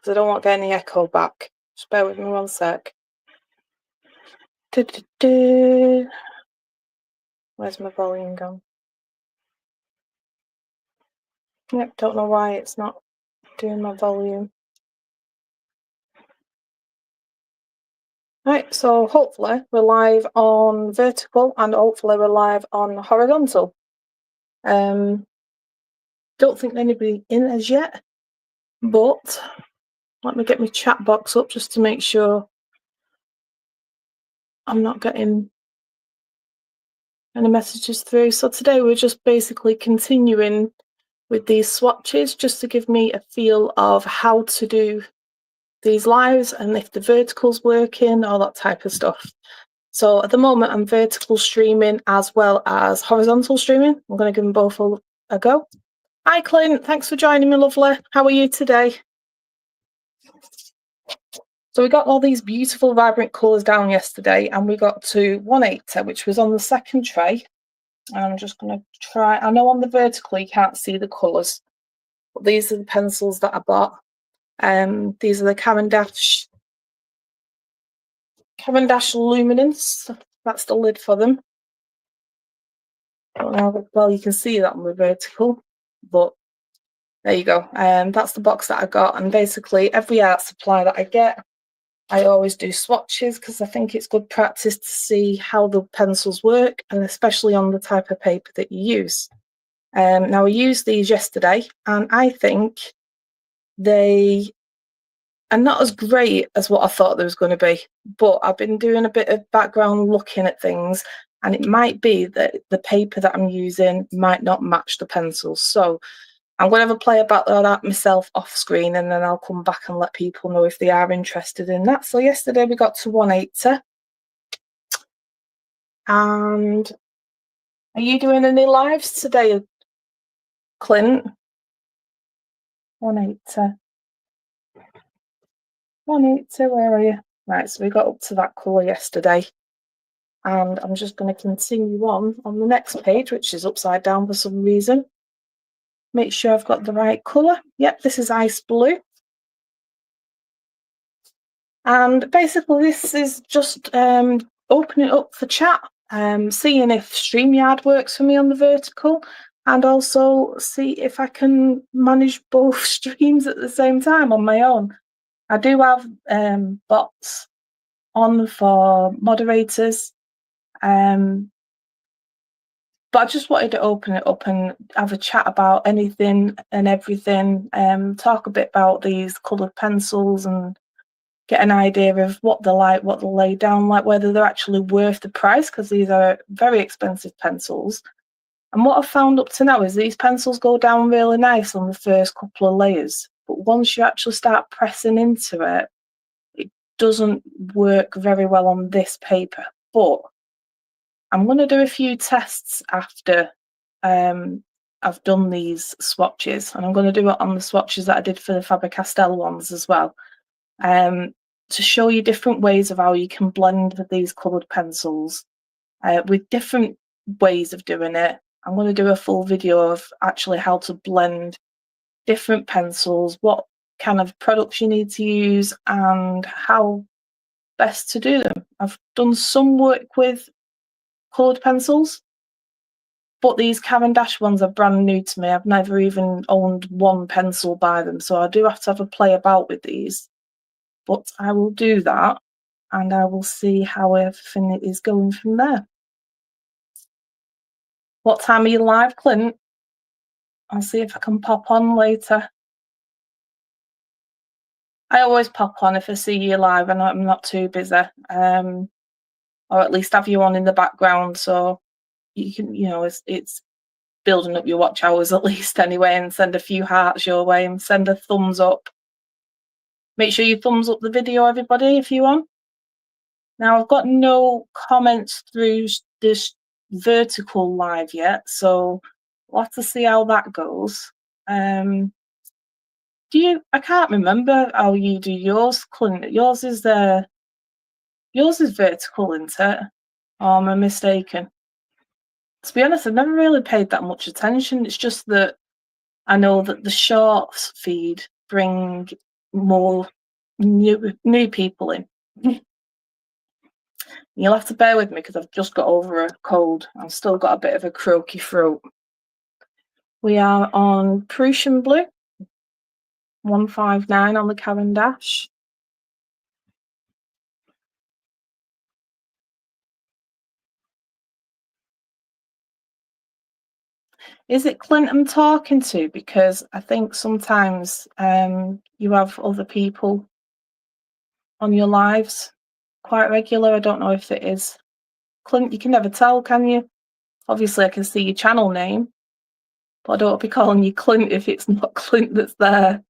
because I don't want to get any echo back. Just bear with me 1 sec. Where's my volume gone? Yep, don't know why it's not doing my volume. Right, so hopefully we're live on vertical and hopefully we're live on horizontal. Don't think anybody in as yet, but let me get my chat box up just to make sure I'm not getting any messages through. So today we're just basically continuing with these swatches just to give me a feel of how to do these lives and if the vertical's working, all that type of stuff. So at the moment I'm vertical streaming as well as horizontal streaming. I'm going to give them both a go. Hi Clint, thanks for joining me, lovely. How are you today? So we got all these beautiful vibrant colours down yesterday and we got to 180, which was on the second tray. And I'm just going to try, I know on the vertical you can't see the colours, but these are the pencils that I bought. These are the CaranDAche Luminance. That's the lid for them. I don't know how well you can see that on the vertical, but there you go. That's the box that I got, and basically every art supply that I get, I always do swatches because I think it's good practice to see how the pencils work, and especially on the type of paper that you use. Now I used these yesterday, and I think they are not as great as what I thought they was going to be, but I've been doing a bit of background looking at things, and it might be that the paper that I'm using might not match the pencils. So I'm going to have a play about that myself off screen, and then I'll come back and let people know if they are interested in that. So yesterday we got to 180. And are you doing any lives today, Clint? 180. 180, where are you? Right, so we got up to that colour yesterday. And I'm just going to continue on the next page, which is upside down for some reason. Make sure I've got the right colour. Yep, this is ice blue. And basically this is just opening up for chat, seeing if StreamYard works for me on the vertical, and also see if I can manage both streams at the same time on my own. I do have bots on for moderators, but I just wanted to open it up and have a chat about anything and everything, talk a bit about these coloured pencils and get an idea of what they're like, what they'll lay down like, whether they're actually worth the price, because these are very expensive pencils. And what I've found up to now is these pencils go down really nice on the first couple of layers, but once you actually start pressing into it, it doesn't work very well on this paper. But I'm going to do a few tests after I've done these swatches, and I'm going to do it on the swatches that I did for the Faber-Castell ones as well, to show you different ways of how you can blend with these coloured pencils with different ways of doing it. I'm going to do a full video of actually how to blend different pencils, what kind of products you need to use, and how best to do them. I've done some work with coloured pencils, but these CaranDAche ones are brand new to me. I've never even owned one pencil by them, so I do have to have a play about with these. But I will do that, and I will see how everything is going from there. What time are you live, Clint? I'll see if I can pop on later. I always pop on if I see you live and I'm not too busy, or at least have you on in the background, so you can, you know, it's building up your watch hours at least anyway, and send a few hearts your way and send a thumbs up. Make sure you thumbs up the video, everybody, if you want. Now, I've got no comments through this vertical live yet, so we'll have to see how that goes. I can't remember how you do yours, Clint. Yours is vertical, isn't it? Or am I mistaken? To be honest, I've never really paid that much attention. It's just that I know that the shorts feed bring more new people in. You'll have to bear with me because I've just got over a cold. I've still got a bit of a croaky throat. We are on Prussian Blue, 159 on the CaranDAche. Is it Clint I'm talking to? Because I think sometimes you have other people on your lives quite regular. I don't know if it is Clint. You can never tell, can you? Obviously, I can see your channel name, but I don't want to be calling you Clint if it's not Clint that's there.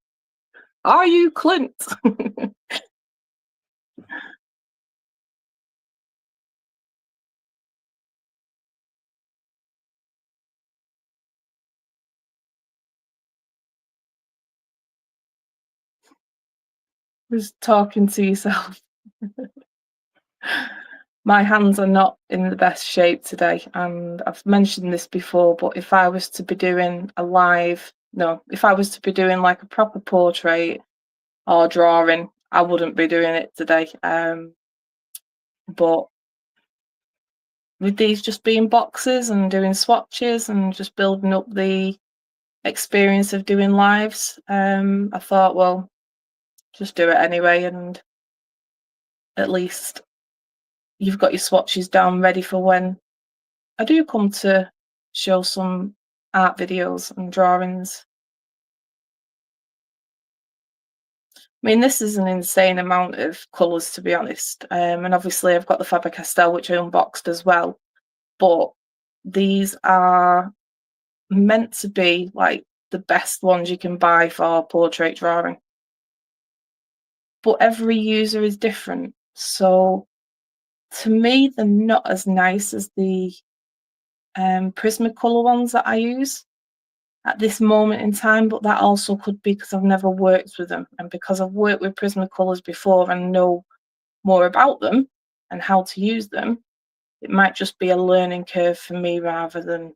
Are you Clint? Just talking to yourself. My hands are not in the best shape today, and I've mentioned this before, but if I was to be doing if I was to be doing like a proper portrait or drawing, I wouldn't be doing it today. But with these just being boxes and doing swatches and just building up the experience of doing lives, I thought, well, just do it anyway, and at least you've got your swatches down ready for when I do come to show some art videos and drawings. I mean, this is an insane amount of colours, to be honest. And obviously I've got the Faber-Castell, which I unboxed as well. But these are meant to be like the best ones you can buy for portrait drawing. But every user is different. So to me, they're not as nice as the Prismacolor ones that I use at this moment in time, but that also could be because I've never worked with them, and because I've worked with Prismacolors before and know more about them and how to use them, it might just be a learning curve for me rather than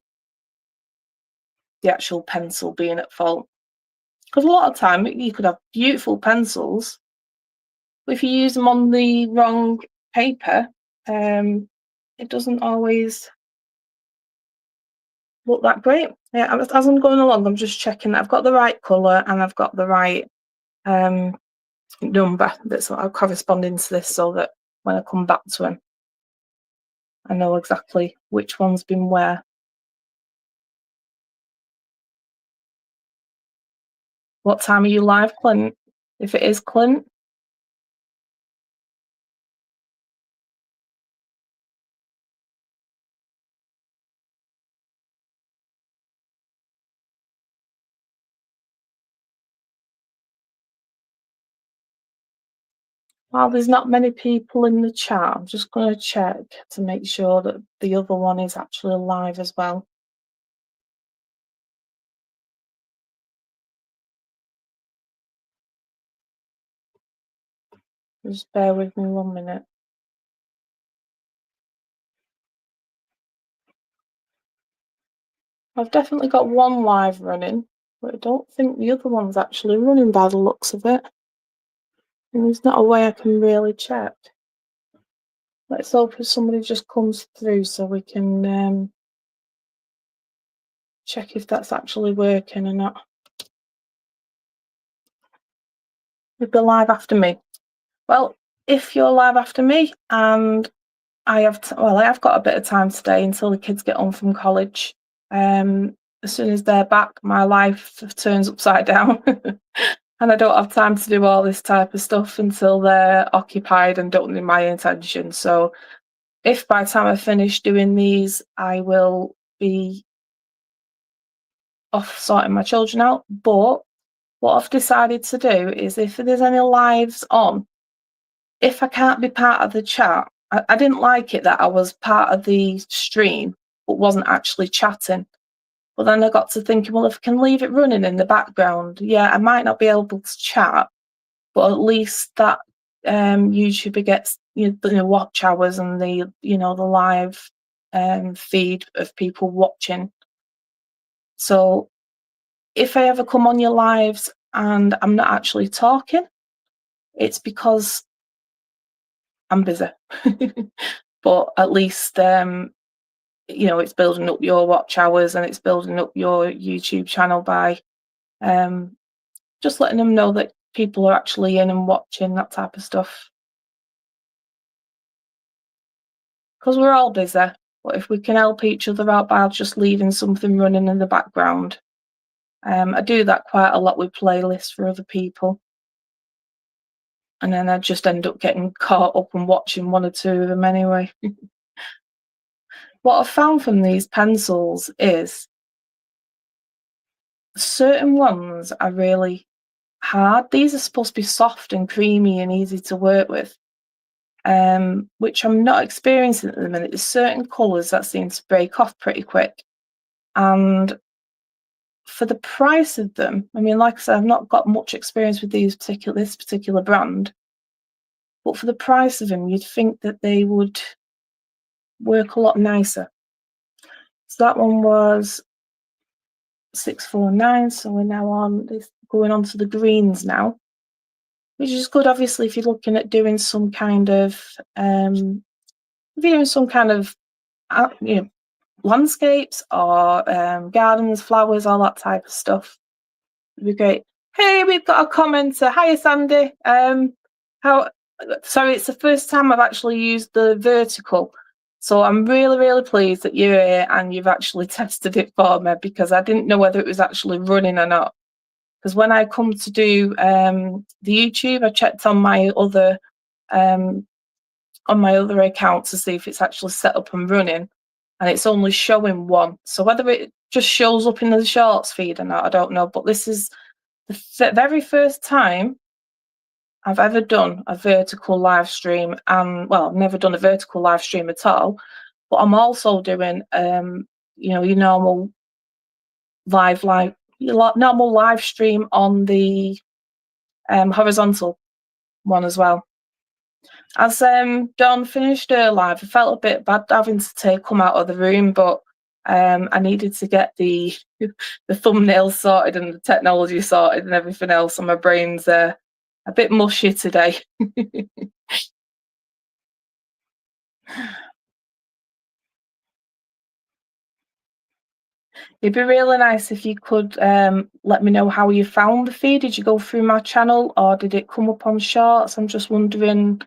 the actual pencil being at fault. Because a lot of time you could have beautiful pencils, but if you use them on the wrong paper, it doesn't always look that great. Yeah, as I'm going along, I'm just checking that I've got the right colour and I've got the right number that's corresponding to this, so that when I come back to him, I know exactly which one's been where. What time are you live, Clint? If it is Clint. While there's not many people in the chat, I'm just going to check to make sure that the other one is actually live as well. Just bear with me 1 minute. I've definitely got one live running, but I don't think the other one's actually running by the looks of it. And there's not a way I can really check. Let's hope if somebody just comes through so we can check if that's actually working or not. You'll be live after me. Well, if you're live after me, and I have got a bit of time today until the kids get home from college. As soon as they're back, my life turns upside down. And I don't have time to do all this type of stuff until they're occupied and don't need my attention. So if by the time I finish doing these, I will be off sorting my children out. But what I've decided to do is, if there's any lives on, if I can't be part of the chat, I didn't like it that I was part of the stream but wasn't actually chatting. But then I got to thinking, well, if I can leave it running in the background, yeah, I might not be able to chat, but at least that YouTuber gets watch hours and the live feed of people watching. So if I ever come on your lives and I'm not actually talking, it's because I'm busy. But at least you know, it's building up your watch hours and it's building up your YouTube channel by just letting them know that people are actually in and watching, that type of stuff. Because we're all busy, but if we can help each other out by just leaving something running in the background. I do that quite a lot with playlists for other people. And then I just end up getting caught up and watching one or two of them anyway. What I've found from these pencils is certain ones are really hard. These are supposed to be soft and creamy and easy to work with, which I'm not experiencing at the minute. There's certain colours that seem to break off pretty quick. And for the price of them, I mean, like I said, I've not got much experience with this particular brand, but for the price of them, you'd think that they would work a lot nicer. So that one was $649, so we're now on this, going on to the greens now, which is good. Obviously, if you're looking at doing some kind of you know, landscapes or gardens, flowers, all that type of stuff, it'd be great. Hey, we've got a commenter. Hiya, Sandy. Sorry, it's the first time I've actually used the vertical. So I'm really, really pleased that you're here and you've actually tested it for me, because I didn't know whether it was actually running or not. Because when I come to do the YouTube, I checked on my other account to see if it's actually set up and running, and it's only showing one. So whether it just shows up in the shorts feed or not, I don't know. But this is the very first time I've ever done a vertical live stream, and well, I've never done a vertical live stream at all, but I'm also doing you know, your normal live stream on the horizontal one as well. As Dawn finished her live, I felt a bit bad having to come out of the room, but I needed to get the thumbnails sorted and the technology sorted and everything else, and my brain's a bit mushy today. It'd be really nice if you could let me know how you found the feed. Did you go through my channel or did it come up on shorts? I'm just wondering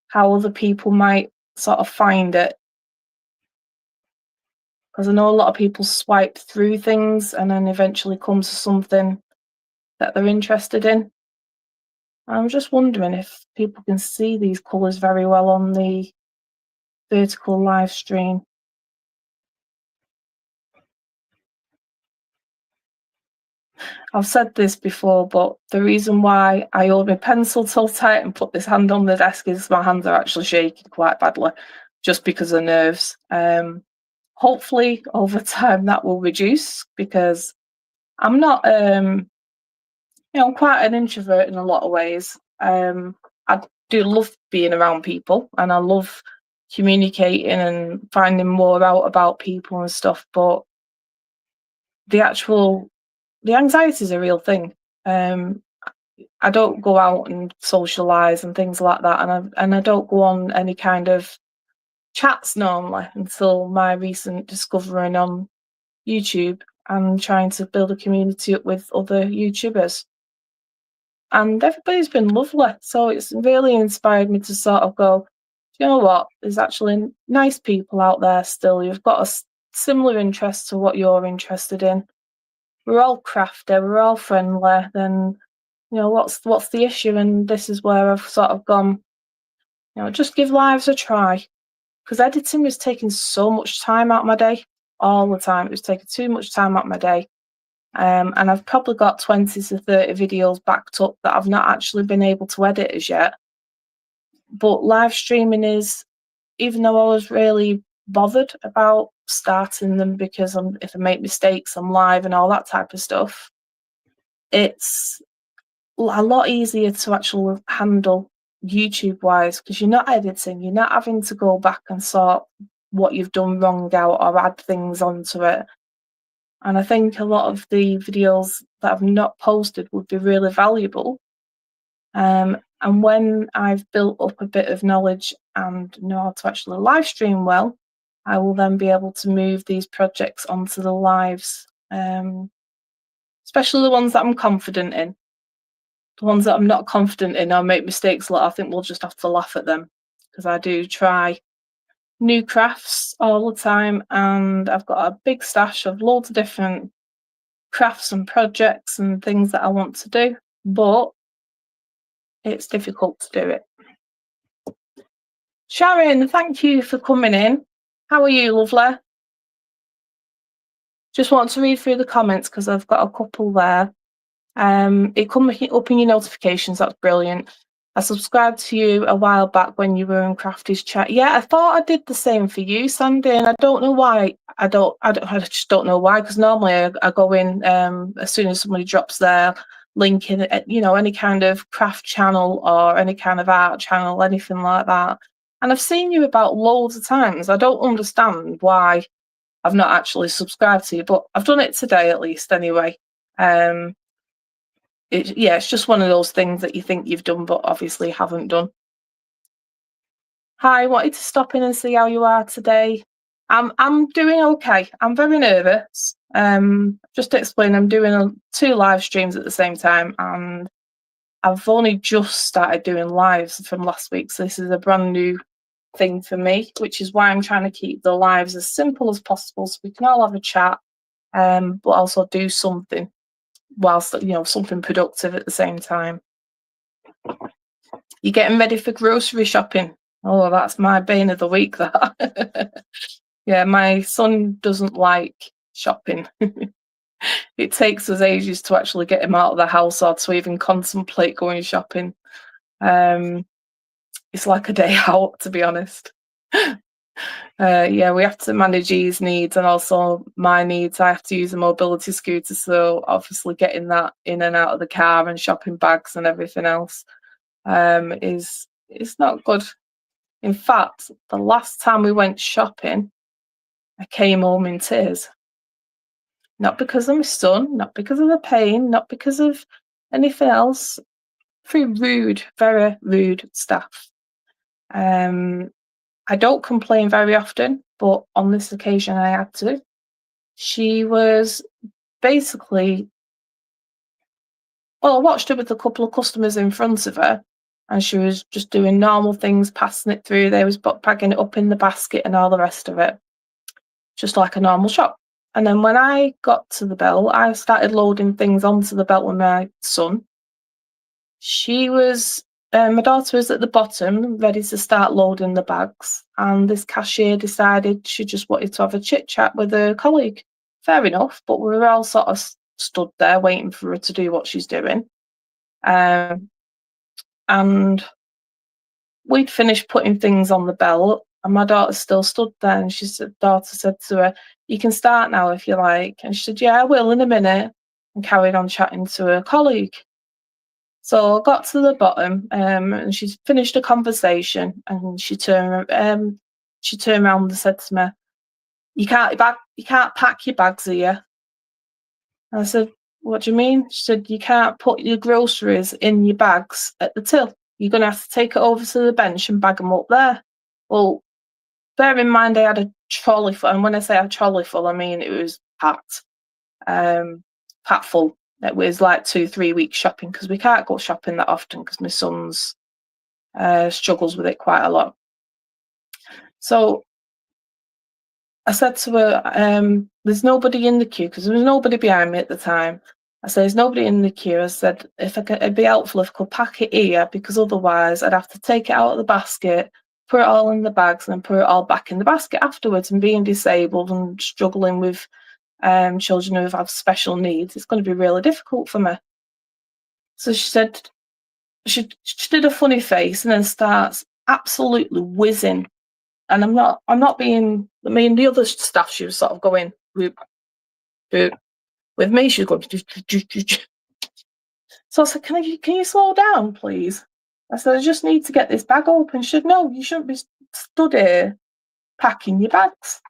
how other people might sort of find it, because I know a lot of people swipe through things and then eventually come to something that they're interested in. I'm just wondering if people can see these colours very well on the vertical live stream. I've said this before, but the reason why I hold my pencil so tight and put this hand on the desk is my hands are actually shaking quite badly, just because of nerves. Hopefully over time that will reduce, because I'm not, you know, I'm quite an introvert in a lot of ways. I do love being around people and I love communicating and finding more out about people and stuff, but the anxiety is a real thing. I don't go out and socialise and things like that, and I don't go on any kind of chats normally until my recent discovering on YouTube and trying to build a community up with other YouTubers. And everybody's been lovely, so it's really inspired me to sort of go, you know what, there's actually nice people out there still. You've got a similar interest to what you're interested in. We're all crafty, we're all friendly, then, you know, what's the issue? And this is where I've sort of gone, you know, just give lives a try. Because editing was taking so much time out of my day, all the time. It was taking too much time out of my day. And I've probably got 20 to 30 videos backed up that I've not actually been able to edit as yet. But live streaming is, even though I was really bothered about starting them, because if I make mistakes, I'm live and all that type of stuff, it's a lot easier to actually handle YouTube wise, because you're not editing, you're not having to go back and sort what you've done wrong out or add things onto it. And I think a lot of the videos that I've not posted would be really valuable And when I've built up a bit of knowledge and know how to actually live stream well, I will then be able to move these projects onto the lives, especially the ones that I'm confident in. The ones that I'm not confident in, I'll make mistakes a lot. I think we'll just have to laugh at them, because I do try new crafts all the time, and I've got a big stash of loads of different crafts and projects and things that I want to do, but it's difficult to do it. Sharon, thank you for coming in. How are you, lovely? Just want to read through the comments because I've got a couple there. It comes up in your notifications. That's brilliant. I subscribed to you a while back when you were in Crafty's chat. Yeah, I thought I did the same for you, Sandy, and I don't know why. I just don't know why, because normally I go in as soon as somebody drops their link in, you know, any kind of craft channel or any kind of art channel, anything like that. And I've seen you about loads of times. I don't understand why I've not actually subscribed to you, but I've done it today at least anyway. It's just one of those things that you think you've done, but obviously haven't done. Hi, wanted to stop in and see how you are today. I'm doing okay. I'm very nervous. Just to explain, I'm doing 2 live streams at the same time, and I've only just started doing lives from last week, so this is a brand new thing for me, which is why I'm trying to keep the lives as simple as possible so we can all have a chat, but also do something whilst, you know, something productive at the same time. You're getting ready for grocery shopping. Oh, that's my bane of the week, that. Yeah, my son doesn't like shopping. It takes us ages to actually get him out of the house or to even contemplate going shopping. It's like a day out, to be honest. Yeah, we have to manage his needs and also my needs. I have to use a mobility scooter, so obviously getting that in and out of the car and shopping bags and everything else is not good. In fact, the last time we went shopping, I came home in tears. Not because of my son, not because of the pain, not because of anything else. Very rude staff. I don't complain very often, but on this occasion I had to. She was basically, well, I watched her with a couple of customers in front of her, and she was just doing normal things, passing it through. They was bagging it up in the basket and all the rest of it, just like a normal shop. And then when I got to the belt, I started loading things onto the belt with my son. My daughter was at the bottom, ready to start loading the bags, and this cashier decided she just wanted to have a chit chat with a colleague. Fair enough, but we were all sort of stood there waiting for her to do what she's doing. And we'd finished putting things on the belt, and my daughter still stood there, and daughter said to her, "You can start now if you like." And she said, "Yeah, I will in a minute," and carried on chatting to her colleague. So I got to the bottom, and she finished a conversation, and she turned around and said to me, you can't pack your bags here." And I said, "What do you mean?" She said, "You can't put your groceries in your bags at the till. You're going to have to take it over to the bench and bag them up there." Well, bear in mind I had a trolley full, and when I say a trolley full, I mean it was packed, packed full. It was like 2-3 weeks shopping, because we can't go shopping that often because my son's struggles with it quite a lot. So I said to her, "There's nobody in the queue," because there was nobody behind me at the time. I said, "There's nobody in the queue." I said, "It'd be helpful if I could pack it here, because otherwise I'd have to take it out of the basket, put it all in the bags, and then put it all back in the basket afterwards. And being disabled and struggling with children who have special needs, it's going to be really difficult for me." So she said, she did a funny face and then starts absolutely whizzing. And I'm not being, I mean, the other staff, she was sort of going, whoop, whoop. With me, she was going, so I said, can you slow down, please? I said, "I just need to get this bag open." She said, "No, you shouldn't be stood here packing your bags."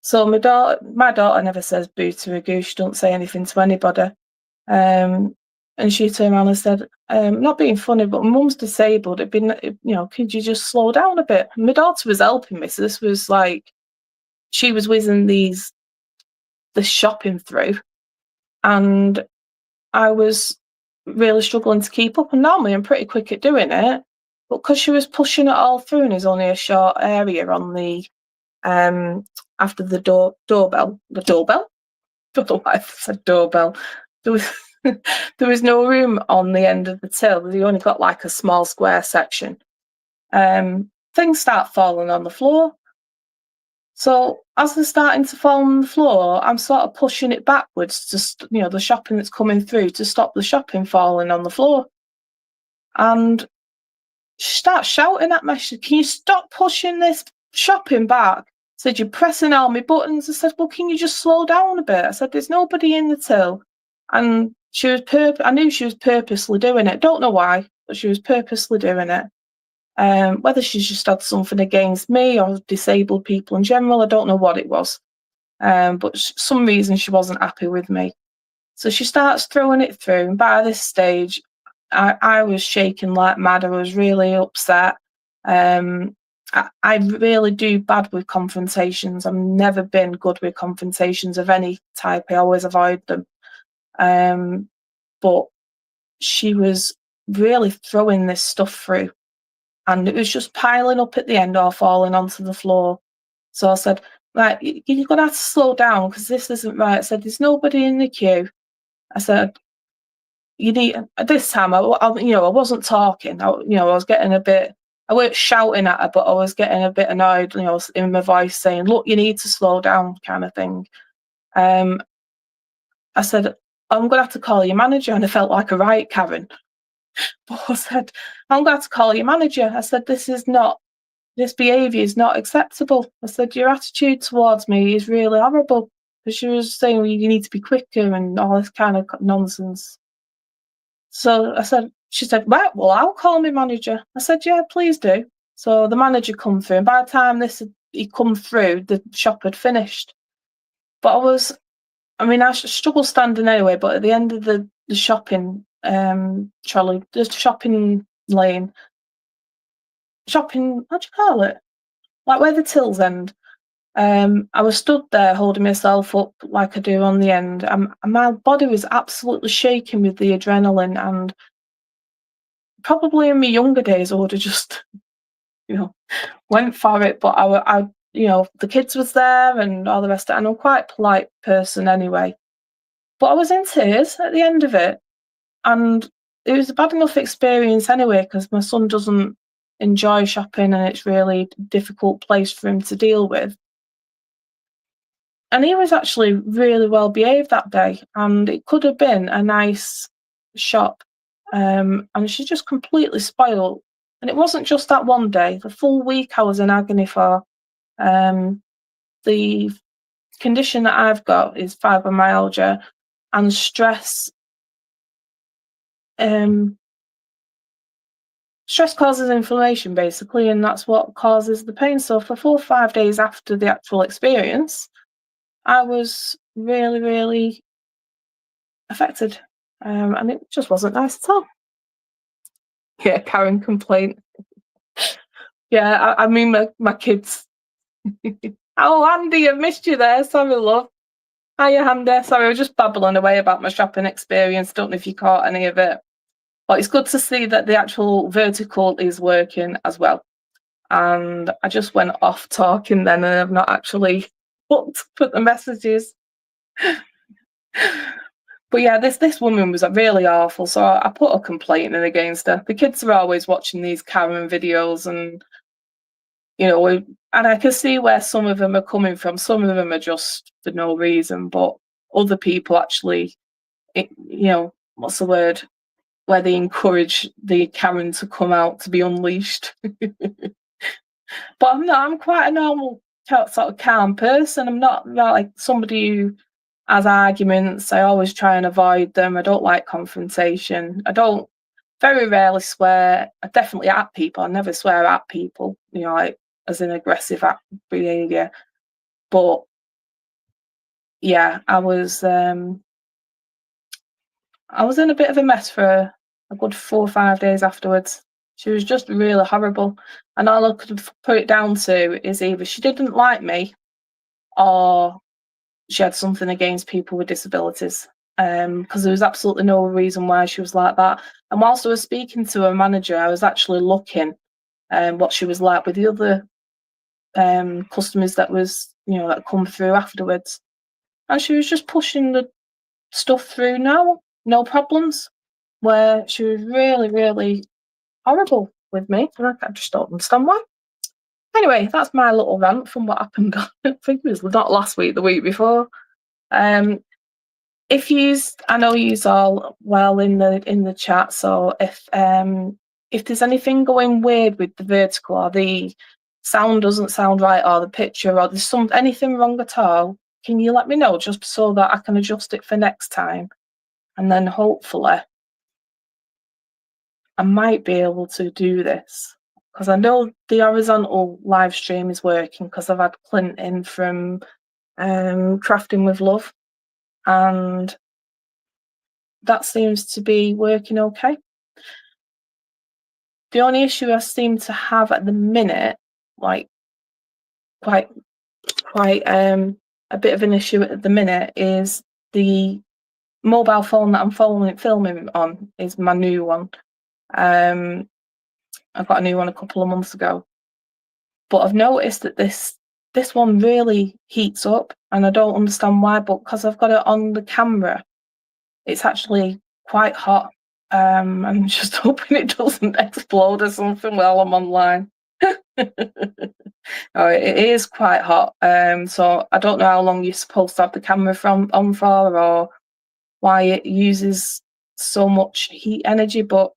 So my daughter never says boo to a goose. She don't say anything to anybody. And she turned around and said, not being funny, but my mum's disabled. It'd been, could you just slow down a bit? My daughter was helping me. So this was like, she was whizzing the shopping through. And I was really struggling to keep up. And normally I'm pretty quick at doing it. But because she was pushing it all through and there's only a short area on the, after the doorbell, the doorbell? Don't know why I said doorbell. There was there was no room on the end of the till. You only got like a small square section. Things start falling on the floor. So as they're starting to fall on the floor, I'm sort of pushing it backwards to, the shopping that's coming through to stop the shopping falling on the floor. And she starts shouting at me, can you stop pushing this shopping back? I said, you're pressing all my buttons. I said, well, can you just slow down a bit? I said, there's nobody in the till. And she was I knew she was purposely doing it. Don't know why, but she was purposely doing it. Whether she's just had something against me or disabled people in general, I don't know what it was. But some reason she wasn't happy with me. So she starts throwing it through. And by this stage, I was shaking like mad. I was really upset. I really do bad with confrontations. I've never been good with confrontations of any type. I always avoid them. But she was really throwing this stuff through. And it was just piling up at the end or falling onto the floor. So I said, right, you're going to have to slow down because this isn't right. I said, there's nobody in the queue. I said, you need, at this time, I wasn't talking. I was getting a bit, I weren't shouting at her, but I was getting a bit annoyed, in my voice saying, look, you need to slow down kind of thing. I said, I'm going to have to call your manager. And I felt like a riot, Karen. But I said, I'm going to have to call your manager. I said, this behaviour is not acceptable. I said, your attitude towards me is really horrible. Because she was saying, well, you need to be quicker and all this kind of nonsense. So she said, right, well, I'll call my manager. I said, yeah, please do. So the manager come through. And by the time he come through, the shop had finished. But I struggle standing anyway, but at the end of the shopping trolley, the shopping lane, what do you call it? Like where the tills end. I was stood there holding myself up like I do on the end. And my body was absolutely shaking with the adrenaline. And probably in my younger days, I would have just, went for it. But I the kids was there and all the rest of it. And I'm quite a polite person anyway. But I was in tears at the end of it. And it was a bad enough experience anyway, because my son doesn't enjoy shopping and it's really a difficult place for him to deal with. And he was actually really well behaved that day, and it could have been a nice shop. And she just completely spoiled. And it wasn't just that one day, the full week I was in agony for. The condition that I've got is fibromyalgia and stress. Stress causes inflammation, basically, and that's what causes the pain. So for 4 or 5 days after the actual experience, I was really, really affected, and it just wasn't nice at all. Yeah, Karen complaint. Yeah, I mean, my kids. Oh, Andy, I missed you there. Sorry, love. Hiya, Andy. Sorry, I was just babbling away about my shopping experience. Don't know if you caught any of it. But it's good to see that the actual vertical is working as well. And I just went off talking then, and I've not actually put the messages. But yeah, this woman was really awful, so I put a complaint in against her. The kids are always watching these Caran videos, and and I can see where some of them are coming from. Some of them are just for no reason, but other people actually, what's the word? Where they encourage the Caran to come out to be unleashed. But I'm quite a normal sort of calm person. I'm not like somebody who has arguments. I always try and avoid them. I don't like confrontation. I don't very rarely swear. I definitely at people. I never swear at people, like as an aggressive behaviour. But yeah, I was I was in a bit of a mess for a good 4 or 5 days afterwards. She was just really horrible, and all I could put it down to is either she didn't like me or she had something against people with disabilities. Because there was absolutely no reason why she was like that. And whilst I was speaking to her manager, I was actually looking what she was like with the other customers that was, you know, that come through afterwards. And she was just pushing the stuff through now, no problems. Where she was really, really horrible with me. And I just don't understand why. Anyway, that's my little rant from what happened. I think it was not last week, the week before. I know you's all well in the chat, so if there's anything going weird with the vertical or the sound doesn't sound right or the picture or there's anything wrong at all, can you let me know just so that I can adjust it for next time? And then hopefully I might be able to do this, because I know the horizontal live stream is working because I've had Clint in from Crafting with Love, and that seems to be working okay. The only issue I seem to have at the minute, like quite a bit of an issue at the minute, is the mobile phone that I'm filming on is my new one. I got a new one a couple of months ago, but I've noticed that this one really heats up, and I don't understand why. But because I've got it on the camera, it's actually quite hot. I'm just hoping it doesn't explode or something while I'm online. Oh, it is quite hot. So I don't know how long you're supposed to have the camera on for, or why it uses so much heat energy, but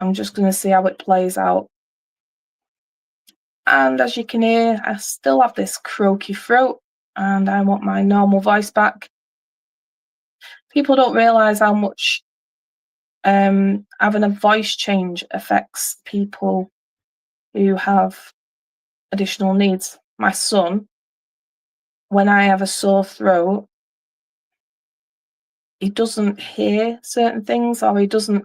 I'm just going to see how it plays out. And as you can hear, I still have this croaky throat, and I want my normal voice back. People don't realise how much having a voice change affects people who have additional needs. My son, when I have a sore throat, he doesn't hear certain things, or he doesn't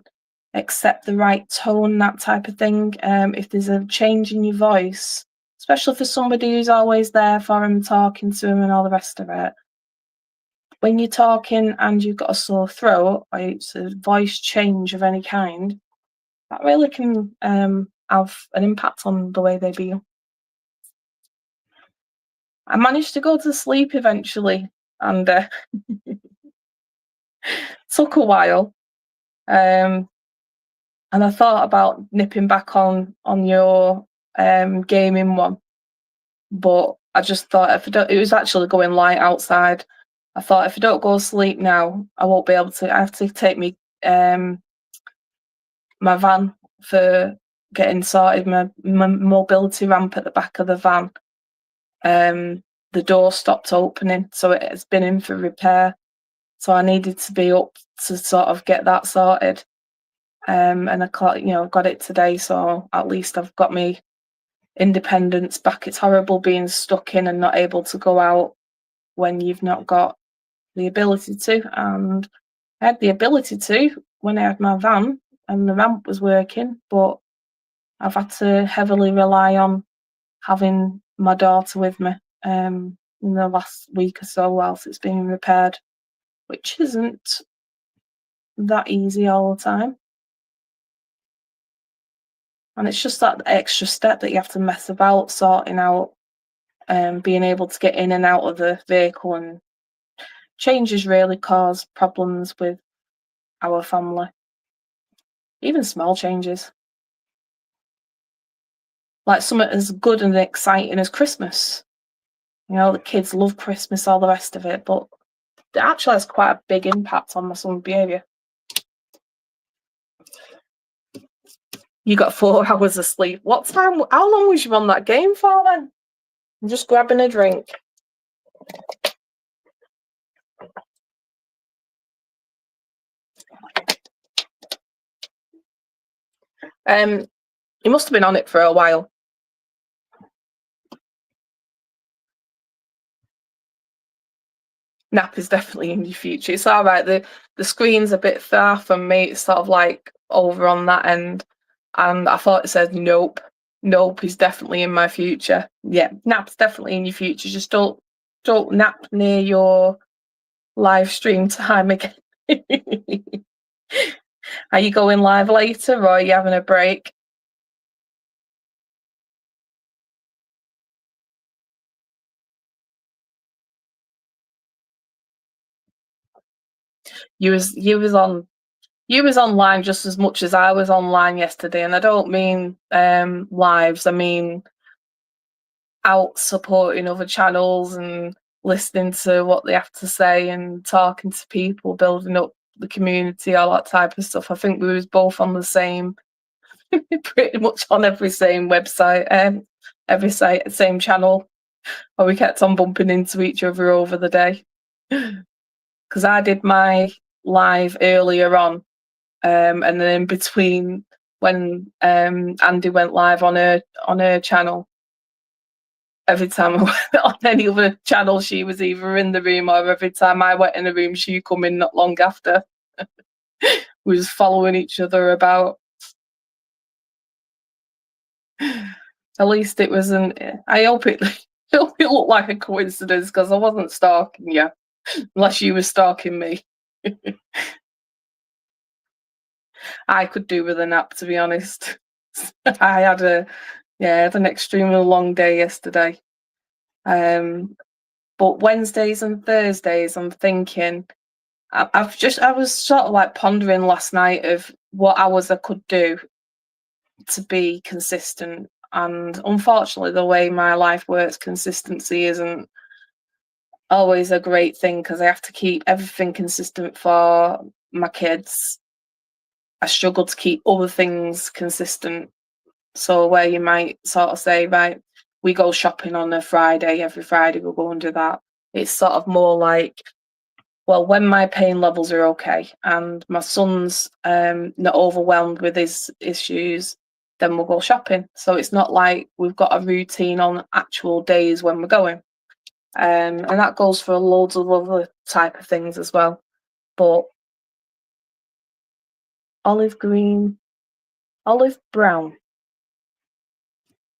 accept the right tone, that type of thing. If there's a change in your voice, especially for somebody who's always there for him, talking to him and all the rest of it, when you're talking and you've got a sore throat, or it's a voice change of any kind, that really can have an impact on the way they be. I managed to go to sleep eventually, and took a while. And I thought about nipping back on your gaming one, but I just thought it was actually going light outside. I thought if I don't go to sleep now, I won't be able to. I have to take me my van for getting sorted. My mobility ramp at the back of the van. The door stopped opening, so it has been in for repair. So I needed to be up to sort of get that sorted. And I got it today, so at least I've got me independence back. It's horrible being stuck in and not able to go out when you've not got the ability to. And I had the ability to when I had my van and the ramp was working, but I've had to heavily rely on having my daughter with me in the last week or so whilst it's being repaired, which isn't that easy all the time. And it's just that extra step that you have to mess about sorting out, being able to get in and out of the vehicle, and changes really cause problems with our family. Even small changes. Like something as good and exciting as Christmas. You know, the kids love Christmas, all the rest of it, but it actually has quite a big impact on my son's behaviour. You got 4 hours of sleep. What time? How long was you on that game for then? I'm just grabbing a drink. He must have been on it for a while. nap is definitely in your future. It's all right. The screen's a bit far from me. It's sort of like over on that end, and I thought it said nope. Nope is definitely in my future. Yeah, nap's definitely in your future. Just don't nap near your live stream time again. Are you going live later, or are you having a break? You was online just as much as I was online yesterday, and I don't mean lives. I mean out supporting other channels and listening to what they have to say and talking to people, building up the community, all that type of stuff. I think we was both on the same, pretty much on every same website, every same channel, or we kept on bumping into each other over the day. Because I did my live earlier on, and then in between when Andy went live on her channel, every time I went on any other channel, she was either in the room, or every time I went in the room, she come in not long after. We was following each other about. At least it wasn't. I hope it looked like a coincidence, because I wasn't stalking you, unless you were stalking me. I could do with a nap, to be honest. I had an extremely long day yesterday. But Wednesdays and Thursdays, I'm thinking, I was sort of like pondering last night of what hours I could do to be consistent. And unfortunately, the way my life works, consistency isn't always a great thing, because I have to keep everything consistent for my kids. I struggle to keep other things consistent. So where you might sort of say, right, we go shopping on a Friday, every Friday we'll go and do that. It's sort of more like, well, when my pain levels are okay and my son's not overwhelmed with his issues, then we'll go shopping. So it's not like we've got a routine on actual days when we're going. And that goes for loads of other type of things as well. But olive green, olive brown,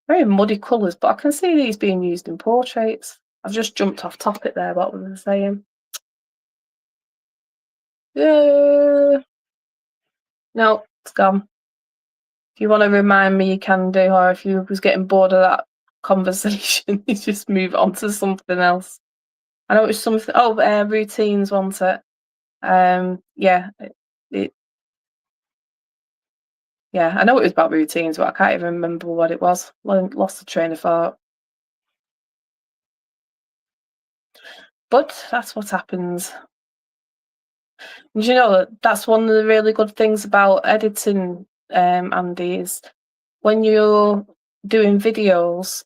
very muddy colours, but I can see these being used in portraits. I've just jumped off topic there. What was I saying? No, it's gone. If you want to remind me, you can do, or if you was getting bored of that conversation, you just move on to something else. I know it was something. Oh, routines, wasn't it? Yeah, yeah. I know it was about routines, but I can't even remember what it was. Lost the train of thought. But that's what happens. And you know, that's one of the really good things about editing, Andy, is when you're doing videos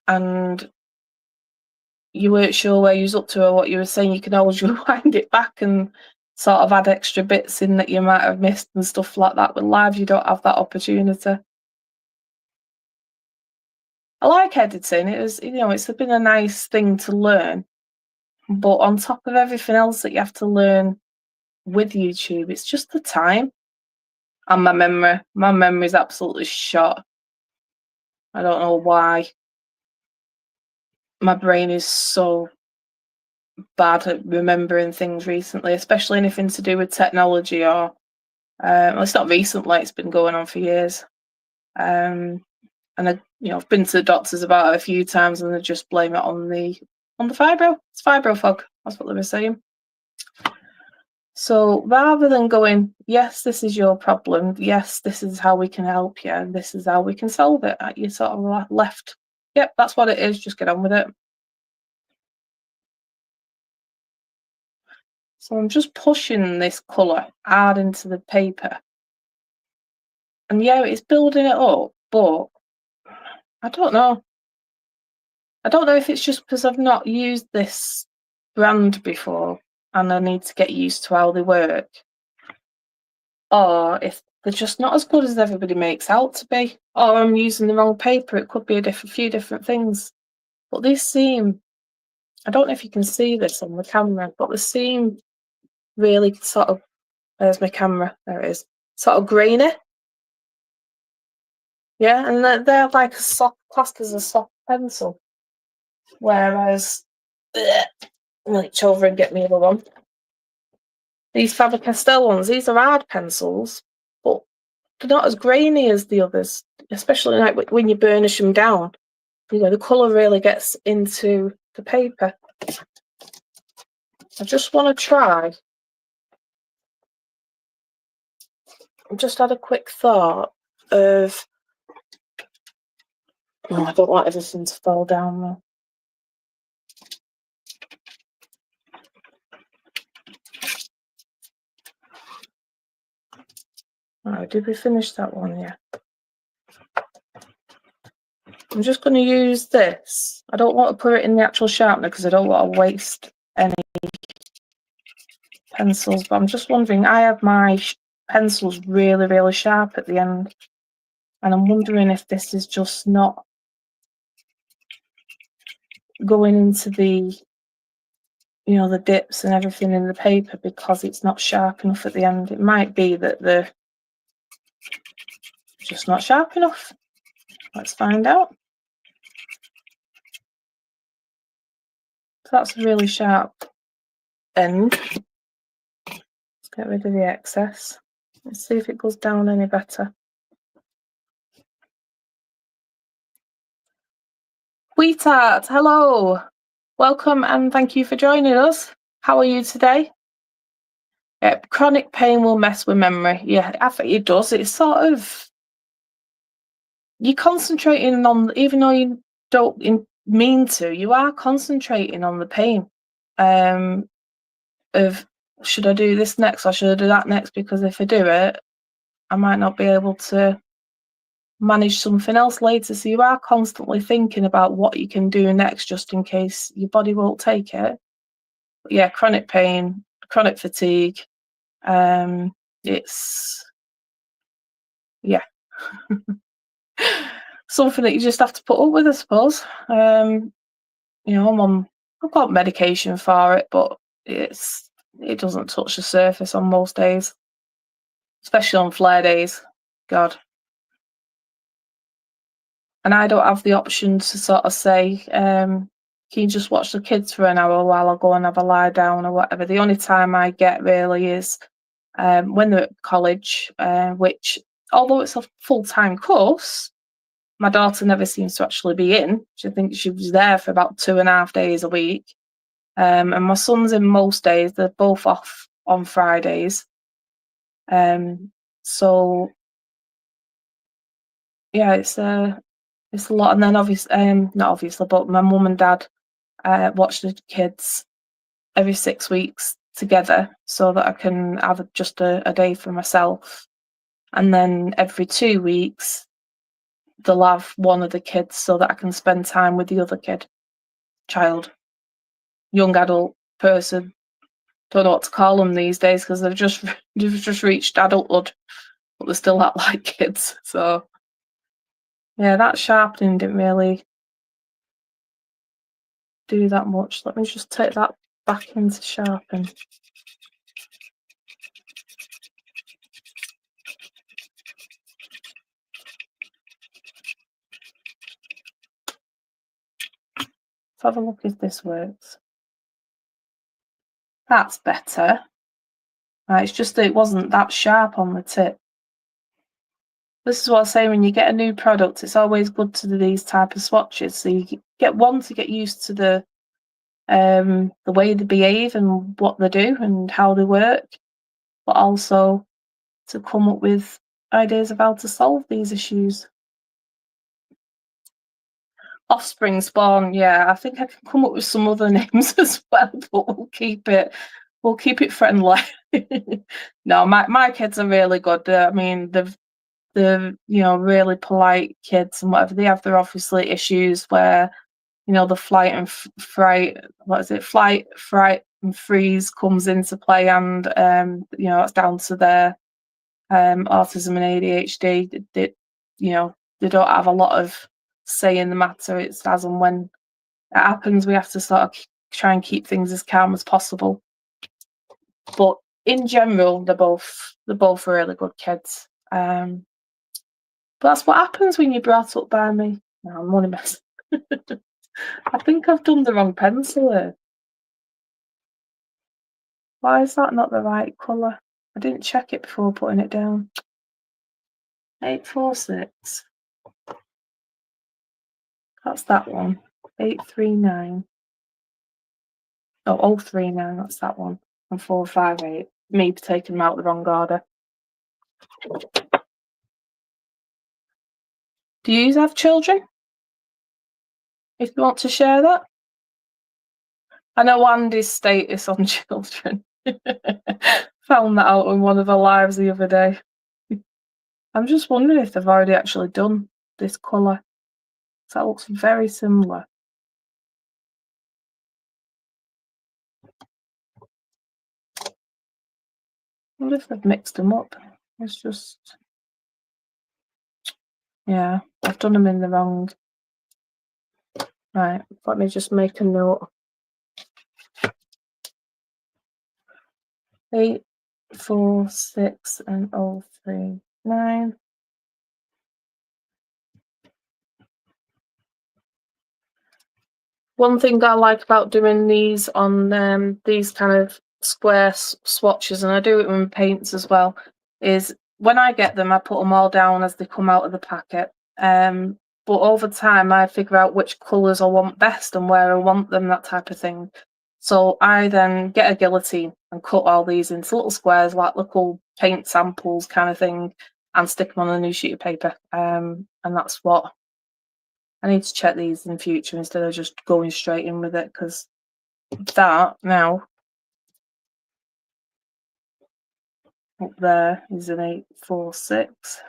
and you weren't sure where you was up to or what you were saying, you can always rewind it back and sort of add extra bits in that you might have missed and stuff like that. With live, you don't have that opportunity. I like editing. It's been a nice thing to learn. But on top of everything else that you have to learn with YouTube, it's just the time and my memory. My memory is absolutely shot. I don't know why. My brain is so bad at remembering things recently, especially anything to do with technology or well, it's not recently, it's been going on for years. And I've been to the doctors about it a few times and they just blame it on the fibro. It's fibro fog, that's what they were saying. So rather than going, yes, this is your problem, yes, this is how we can help you, and this is how we can solve it, you sort of left, yep, that's what it is, just get on with it. So I'm just pushing this colour hard into the paper. And yeah, it's building it up, but I don't know. I don't know if it's just because I've not used this brand before and I need to get used to how they work, or if they're just not as good as everybody makes out to be, or I'm using the wrong paper. It could be few different things. But these seem I don't know if you can see this on the camera, but they seem really sort of, there's my camera, there it is, sort of grainy. Yeah, and they're like a soft, classed as a soft pencil. Whereas, I'll reach over and get me the other one. These Faber-Castell ones, these are hard pencils, but they're not as grainy as the others, especially like when you burnish them down. You know, the colour really gets into the paper. I just want to try. I just had a quick thought of, oh, I don't want everything to fall down though. Alright, did we finish that one? Yeah. I'm just going to use this. I don't want to put it in the actual sharpener because I don't want to waste any pencils, but I'm just wondering, I have my pencils really, really sharp at the end, and I'm wondering if this is just not going into the, you know, the dips and everything in the paper because it's not sharp enough at the end. It might be that they're just not sharp enough. Let's find out. So that's a really sharp end. Let's get rid of the excess. Let's see if it goes down any better. Sweetheart, hello. Welcome and thank you for joining us. How are you today? Chronic pain will mess with memory. Yeah, I think it does. It's sort of, you're concentrating on, even though you don't mean to, you are concentrating on the pain of, should I do this next or should I do that next? Because if I do it, I might not be able to manage something else later. So you are constantly thinking about what you can do next just in case your body won't take it. But yeah, chronic pain, chronic fatigue, it's, yeah. Something that you just have to put up with, I suppose. You know, I've got medication for it, but it doesn't touch the surface on most days, especially on flare days. God. And I don't have the option to sort of say, can you just watch the kids for an hour while I go and have a lie down or whatever. The only time I get really is when they're at college, which, although it's a full-time course, my daughter never seems to actually be in. I think she was there for about 2.5 days a week. And my son's in most days. They're both off on Fridays. So yeah, it's a lot. And then obviously, not obviously, but my mum and dad watch the kids every 6 weeks together so that I can have just a day for myself. And then every 2 weeks, they'll have one of the kids so that I can spend time with the other child, young adult person. Don't know what to call them these days because they've just reached adulthood, but they still act like kids. So yeah, that sharpening didn't really do that much. Let me just take that back into sharpen. Let's have a look if this works. That's better. Right, it's just that it wasn't that sharp on the tip. This is what I say, when you get a new product, it's always good to do these type of swatches. So you get to get used to the way they behave and what they do and how they work, but also to come up with ideas of how to solve these issues. Offspring spawn, yeah, I think I can come up with some other names as well, but we'll keep it friendly. No, my kids are really good. I mean, they're you know, really polite kids and whatever. They have their obviously issues where, you know, the flight, fright and freeze comes into play, and you know, it's down to their autism and ADHD. You know, they don't have a lot of say in the matter. It's as and when it happens, we have to sort of try and keep things as calm as possible. But in general, they're both really good kids. But that's what happens when you're brought up by me. No, I'm only messing. I think I've done the wrong pencil here. Why is that not the right colour? I didn't check it before putting it down. 846. That's that one. 839. Oh, 039, that's that one. And 458. Me taking them out the wrong order. Do you have children? If you want to share that? I know Andy's status on children. Found that out in one of her lives the other day. I'm just wondering if they've already actually done this colour. That looks very similar. I wonder if they've mixed them up. It's just... Yeah, I've done them in the wrong... Right, let me just make a note. 8, 4, 6 and 039. One thing I like about doing these on these kind of square swatches, and I do it with paints as well, is when I get them, I put them all down as they come out of the packet. But over time, I figure out which colours I want best and where I want them, that type of thing. So I then get a guillotine and cut all these into little squares, like little paint samples kind of thing, and stick them on a new sheet of paper. And that's what I need to check these in future instead of just going straight in with it, because that now up there is an 846.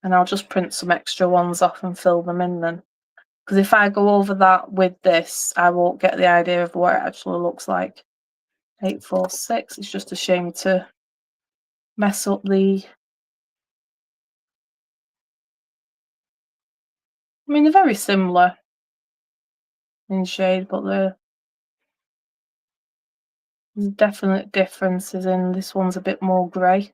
And I'll just print some extra ones off and fill them in then. Because if I go over that with this, I won't get the idea of what it actually looks like. 846, it's just a shame to mess up the... I mean, they're very similar in shade, but there's definite differences in this one's a bit more grey.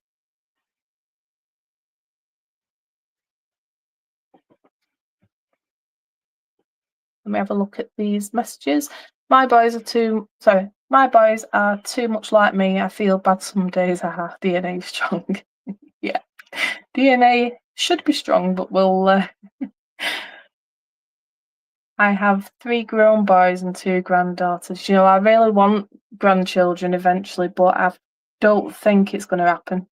Let me have a look at these messages. My boys are too much like me. I feel bad some days. DNA strong. Yeah, DNA should be strong, but we'll... I have 3 grown boys and 2 granddaughters. You know, I really want grandchildren eventually, but I don't think it's going to happen.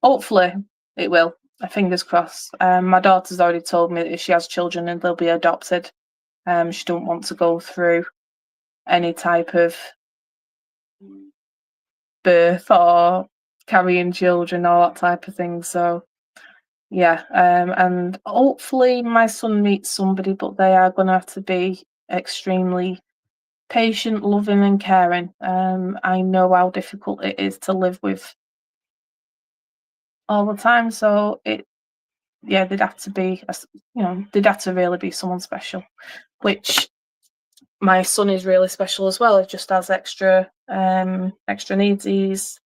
Hopefully it will. Fingers crossed. My daughter's already told me that if she has children and they'll be adopted, she don't want to go through any type of birth or carrying children or that type of thing. So yeah, and hopefully my son meets somebody, but they are going to have to be extremely patient, loving and caring. I know how difficult it is to live with all the time, so they'd have to be, they'd have to really be someone special, which my son is really special as well. He just has extra needs. He's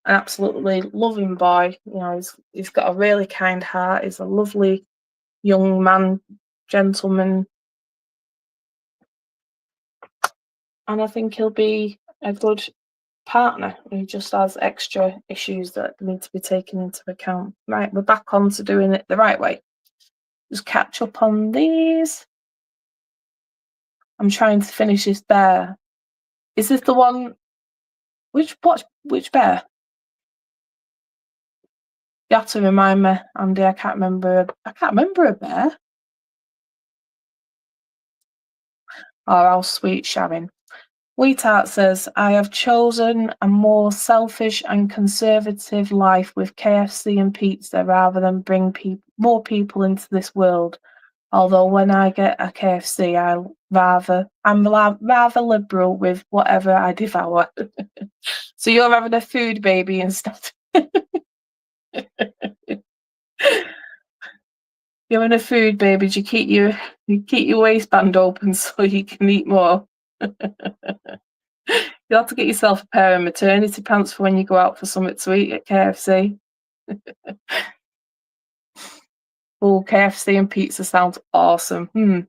an absolutely loving boy. You know, he's got a really kind heart. He's a lovely young man, gentleman, and I think he'll be a good partner. He just has extra issues that need to be taken into account. Right, we're back on to doing it the right way. Just catch up on these. I'm trying to finish this bear. Is this the one? Which bear? You have to remind me, Andy. I can't remember a bear. Oh, how sweet, Sharon. Wheatheart says, I have chosen a more selfish and conservative life with KFC and pizza rather than bring more people into this world. Although when I get a KFC, I'm rather liberal with whatever I devour. So you're having a food baby instead. You're in a food baby. Do you keep your waistband open so you can eat more? You'll have to get yourself a pair of maternity pants for when you go out for something to eat at KFC. Oh, KFC and pizza sounds awesome.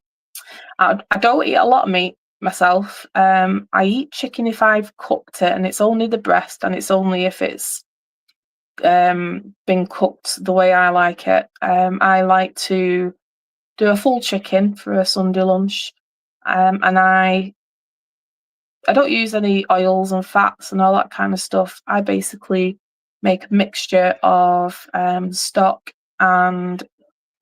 I don't eat a lot of meat myself. I eat chicken if I've cooked it, and it's only the breast, and it's only if it's been cooked the way I like it. I like to do a full chicken for a Sunday lunch, and I don't use any oils and fats and all that kind of stuff. I basically make a mixture of stock and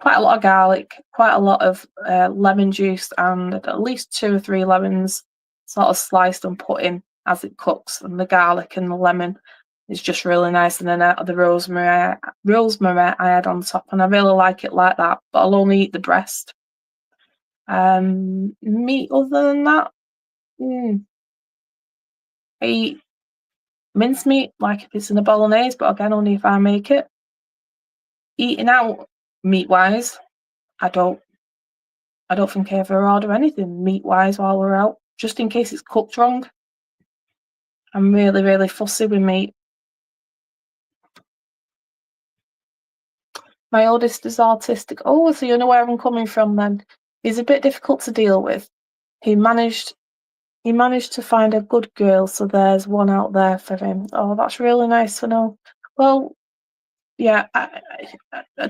quite a lot of garlic, quite a lot of lemon juice, and at least 2 or 3 lemons sort of sliced and put in as it cooks. And the garlic and the lemon is just really nice. And then the rosemary I add on top, and I really like it like that. But I'll only eat the breast. Meat other than that, I eat mincemeat, like if it's in a bolognese, but again, only if I make it. Eating out meat-wise, I don't think I ever order anything meat-wise while we're out, just in case it's cooked wrong. I'm really, really fussy with meat. My oldest is autistic. Oh, so you know where I'm coming from then. He's a bit difficult to deal with. He managed to find a good girl, so there's one out there for him. Oh, that's really nice to know. Well, yeah,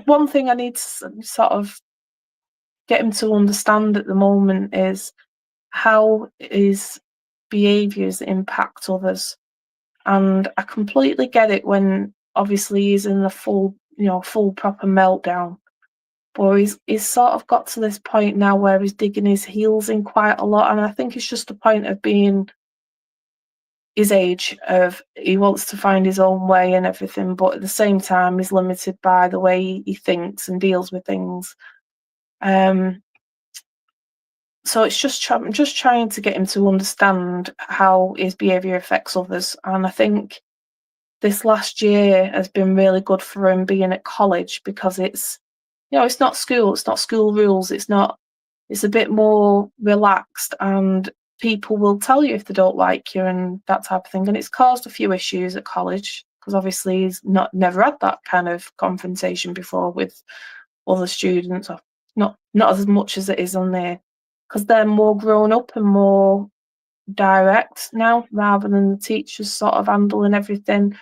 one thing I need to sort of get him to understand at the moment is how his behaviours impact others. And I completely get it when obviously he's in the full proper meltdown. But he's sort of got to this point now where he's digging his heels in quite a lot. And I think it's just a point of being his age, of he wants to find his own way and everything, but at the same time he's limited by the way he thinks and deals with things. So it's just I'm just trying to get him to understand how his behaviour affects others. And I think this last year has been really good for him being at college, because it's not school rules, it's a bit more relaxed, and people will tell you if they don't like you and that type of thing. And it's caused a few issues at college, because obviously he's never had that kind of confrontation before with other students, or not as much as it is on there, because they're more grown up and more direct now, rather than the teachers sort of handling everything.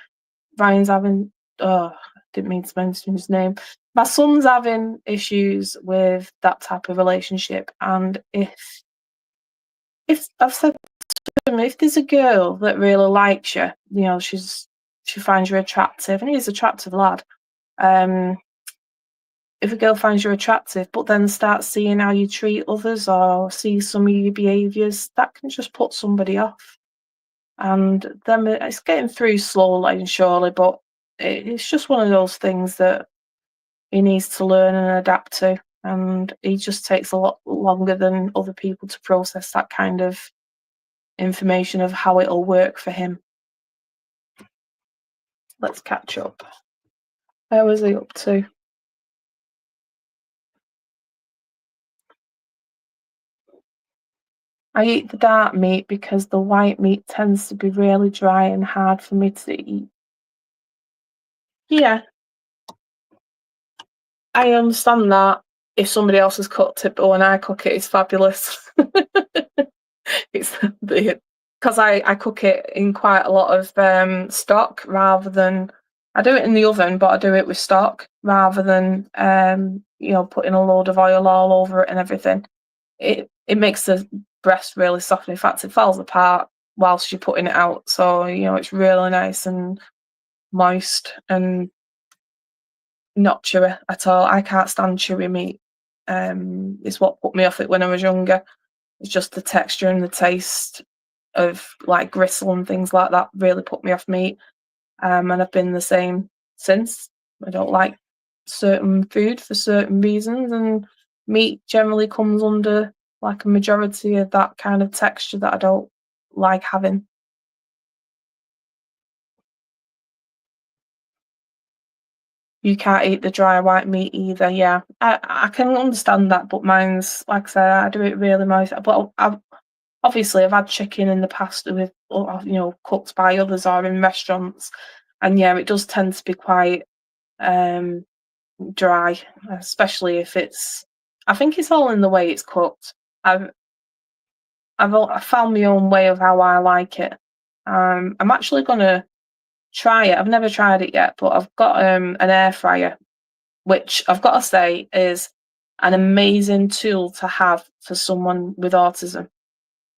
Ryan's having, I didn't mean to mention his name. My son's having issues with that type of relationship, and if I've said to him, if there's a girl that really likes you, she finds you attractive, and he's an attractive lad. If a girl finds you attractive, but then starts seeing how you treat others or see some of your behaviours, that can just put somebody off. And then it's getting through slowly and surely, but it's just one of those things that he needs to learn and adapt to. And he just takes a lot longer than other people to process that kind of information of how it'll work for him. Let's catch up. Where was he up to? I eat the dark meat because the white meat tends to be really dry and hard for me to eat. Yeah, I understand that if somebody else has cooked it, but when I cook it, it's fabulous. It's because I cook it in quite a lot of stock, rather than, I do it in the oven, but I do it with stock rather than putting a load of oil all over it and everything. It makes the breast really soft. In fact, it falls apart whilst you're putting it out. So it's really nice and moist and not chewy at all. I can't stand chewy meat. It's what put me off it when I was younger. It's just the texture and the taste of like gristle and things like that really put me off meat. And I've been the same since. I don't like certain food for certain reasons, and meat generally comes under like a majority of that kind of texture that I don't like having. You can't eat the dry white meat either. Yeah, I can understand that, but mine's, like I said, I do it really myself. But obviously I've had chicken in the past with, you know, cooked by others or in restaurants, and yeah, it does tend to be quite dry, especially if it's. I think it's all in the way it's cooked. I found my own way of how I like it. I'm actually gonna try it. I've never tried it yet, but I've got an air fryer, which I've got to say is an amazing tool to have for someone with autism.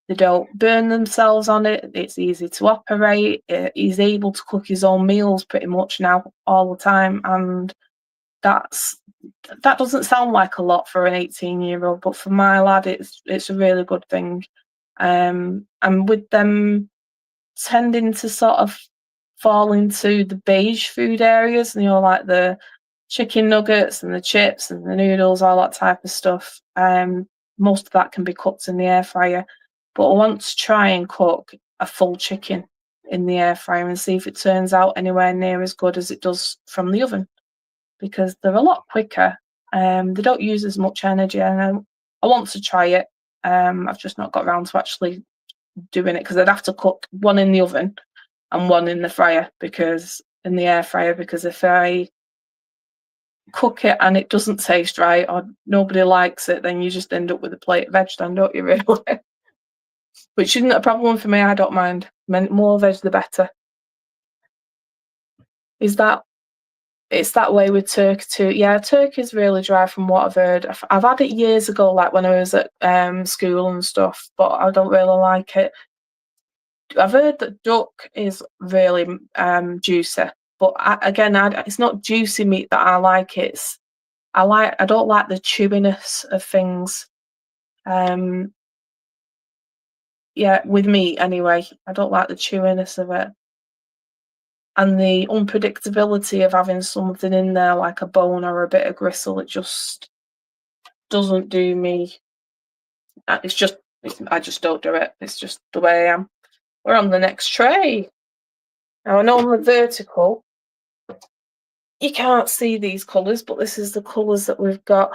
They don't burn themselves on it. It's easy to operate. He's able to cook his own meals pretty much now all the time, and that doesn't sound like a lot for an 18-year-old, but for my lad, it's a really good thing. And with them tending to sort of fall into the beige food areas, you know, like the chicken nuggets and the chips and the noodles, all that type of stuff. Most of that can be cooked in the air fryer. But I want to try and cook a full chicken in the air fryer and see if it turns out anywhere near as good as it does from the oven, because they're a lot quicker. They don't use as much energy, and I want to try it. I've just not got around to actually doing it, because I'd have to cook one in the oven and one in the fryer, because in the air fryer, because if I cook it and it doesn't taste right or nobody likes it, then you just end up with a plate of veg then, don't you, really? Which isn't a problem for me. I don't mind. More veg the better. Is that It's that way with turkey too. Yeah, turkey's really dry from what I've heard. I've had it years ago, like when I was at school and stuff, but I don't really like it. I've heard that duck is really juicy, but it's not juicy meat that I like. I don't like the chewiness of things. Yeah, with meat anyway, I don't like the chewiness of it, and the unpredictability of having something in there like a bone or a bit of gristle. It just doesn't do me. I just don't do it. It's just the way I am. We're on the next tray. Now I know on the vertical you can't see these colours, but this is the colours that we've got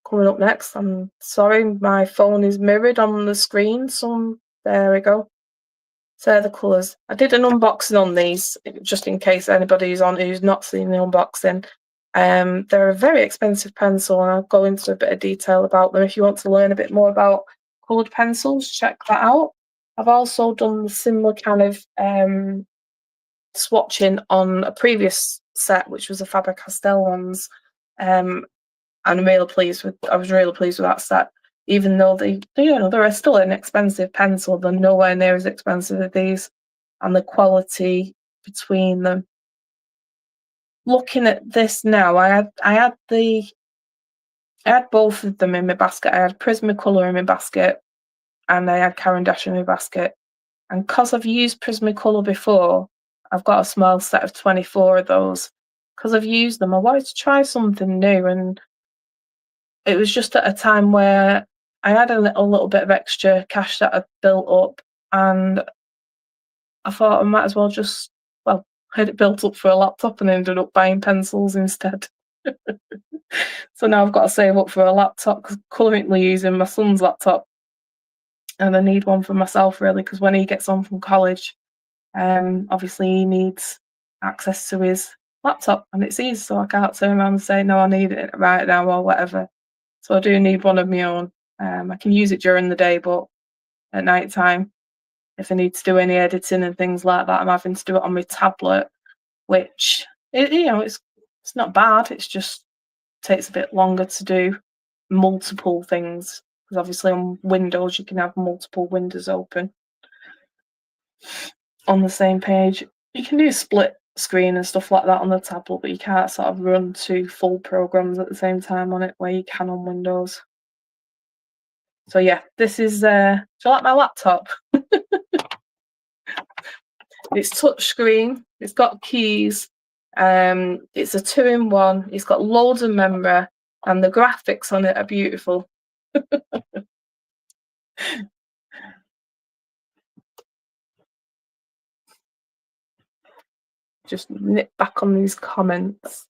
coming up next. I'm sorry, my phone is mirrored on the screen. There we go. So the colours. I did an unboxing on these, just in case anybody's on who's not seen the unboxing. They're a very expensive pencil, and I'll go into a bit of detail about them. If you want to learn a bit more about coloured pencils, check that out. I've also done the similar kind of swatching on a previous set, which was a Faber-Castell ones. And I was really pleased with that set. Even though they're still an expensive pencil, they're nowhere near as expensive as these, and the quality between them. Looking at this now, I had both of them in my basket. I had Prismacolor in my basket, and I had CaranDAche in my basket. And because I've used Prismacolor before, I've got a small set of 24 of those. Because I've used them, I wanted to try something new, and it was just at a time where I had a little bit of extra cash that I'd built up, and I thought I might as well I had it built up for a laptop and ended up buying pencils instead. So now I've got to save up for a laptop, because currently using my son's laptop, and I need one for myself really, because when he gets home from college, obviously he needs access to his laptop, and it's easy, so I can't turn around and say no, I need it right now or whatever. So I do need one of my own. I can use it during the day, but at night time, if I need to do any editing and things like that, I'm having to do it on my tablet, which it's not bad. It's just takes a bit longer to do multiple things, because obviously on Windows you can have multiple windows open on the same page. You can do split screen and stuff like that on the tablet, but you can't sort of run two full programs at the same time on it where you can on Windows. So yeah, this is do you like my laptop? It's touchscreen, it's got keys, it's a 2-in-1, it's got loads of memory, and the graphics on it are beautiful. Just nip back on these comments.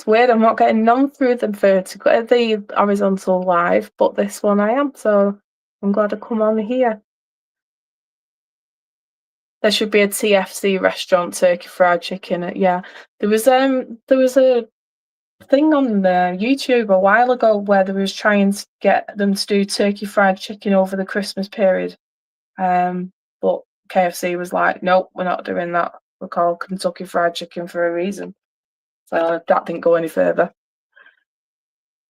It's weird, I'm not getting none through the vertical, the horizontal live, but this one I am, so I'm glad I come on here. There should be a TFC restaurant, turkey fried chicken. Yeah, there was a thing on YouTube a while ago where they was trying to get them to do turkey fried chicken over the Christmas period. But KFC was like, nope, we're not doing that. We're called Kentucky Fried Chicken for a reason. So that didn't go any further.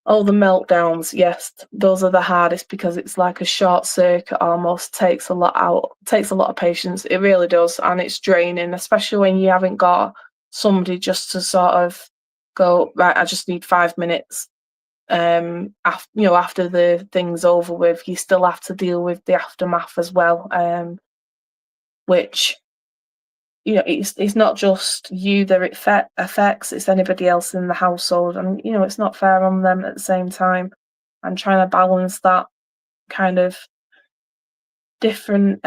Oh, the meltdowns, yes, those are the hardest because it's like a short circuit almost, takes a lot of patience. It really does, and it's draining, especially when you haven't got somebody just to sort of go, right, I just need 5 minutes. After the thing's over with, you still have to deal with the aftermath as well, which, it's not just you that it affects, it's anybody else in the household, and it's not fair on them at the same time. I'm trying to balance that kind of different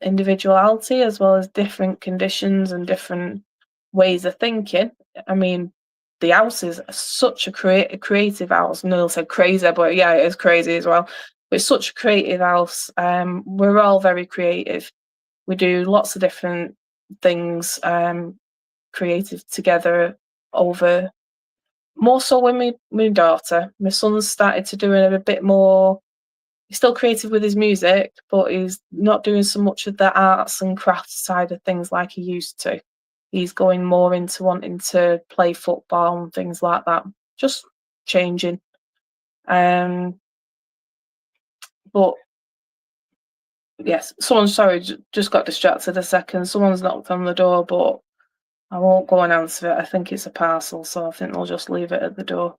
individuality as well as different conditions and different ways of thinking. I mean, the house is such a creative house. Neil said crazy, but yeah, it is crazy as well. But it's such a creative house. We're all very creative. We do lots of different things creative together, over more so with my daughter. My son's started to do it a bit more. He's still creative with his music, but he's not doing so much of the arts and crafts side of things like he used to. He's going more into wanting to play football and things like that, just changing. But yes, just got distracted a second. Someone's knocked on the door, but I won't go and answer it. I think it's a parcel, so I think they'll just leave it at the door.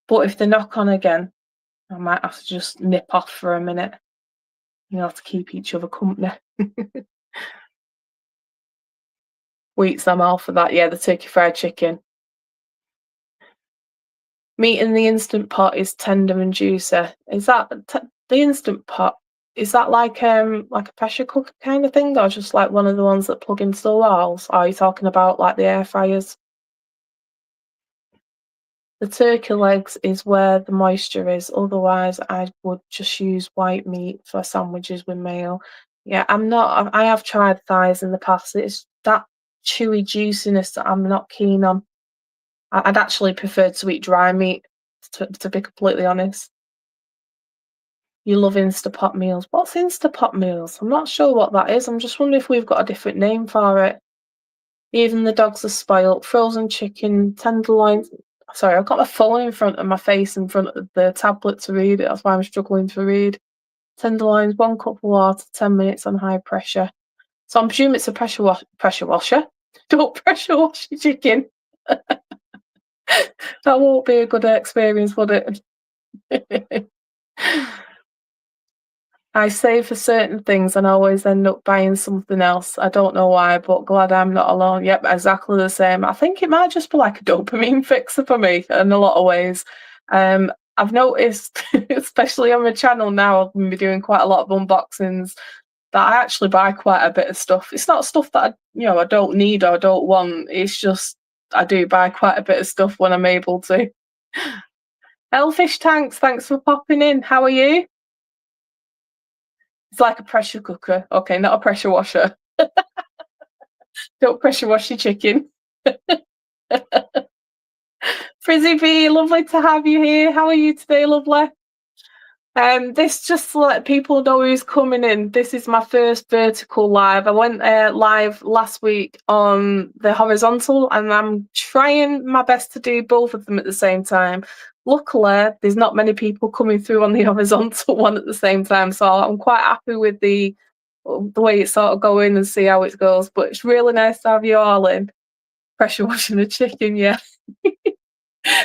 But if they knock on again, I might have to just nip off for a minute. You have to keep each other company. Weeks I'm all for that. Yeah, the turkey fried chicken. Meat in the Instant Pot is tender and juicy. Is that the Instant Pot? Is that like a pressure cooker kind of thing, or just like one of the ones that plug into the walls? Or are you talking about like the air fryers? The turkey legs is where the moisture is. Otherwise, I would just use white meat for sandwiches with mayo. Yeah, I have tried thighs in the past. It's that chewy juiciness that I'm not keen on. I'd actually prefer to eat dry meat, to be completely honest. You love Instapot meals. What's Instapot meals? I'm not sure what that is. I'm just wondering if we've got a different name for it. Even the dogs are spoilt. Frozen chicken, tenderloins. Sorry, I've got my phone in front of my face, in front of the tablet to read it. That's why I'm struggling to read. Tenderloins, 1 cup of water, 10 minutes on high pressure. So I'm presuming it's a pressure washer. Don't pressure wash your chicken. That won't be a good experience, would it? I save for certain things and I always end up buying something else. I don't know why, but glad I'm not alone. Yep, exactly the same. I think it might just be like a dopamine fixer for me in a lot of ways. I've noticed, especially on my channel now, I've been doing quite a lot of unboxings, that I actually buy quite a bit of stuff. It's not stuff that I don't need or don't want. It's just I do buy quite a bit of stuff when I'm able to. Elfish Tanks, thanks for popping in. How are you? It's like a pressure cooker. Okay, not a pressure washer. Don't pressure wash your chicken. Frizzy B, lovely to have you here. How are you today, lovely? This just to let people know who's coming in. This is my first vertical live. I went live last week on the horizontal, and I'm trying my best to do both of them at the same time. Luckily, there's not many people coming through on the horizontal one at the same time, so I'm quite happy with the way it's sort of going and see how it goes. But it's really nice to have you all in. Pressure washing the chicken, yeah.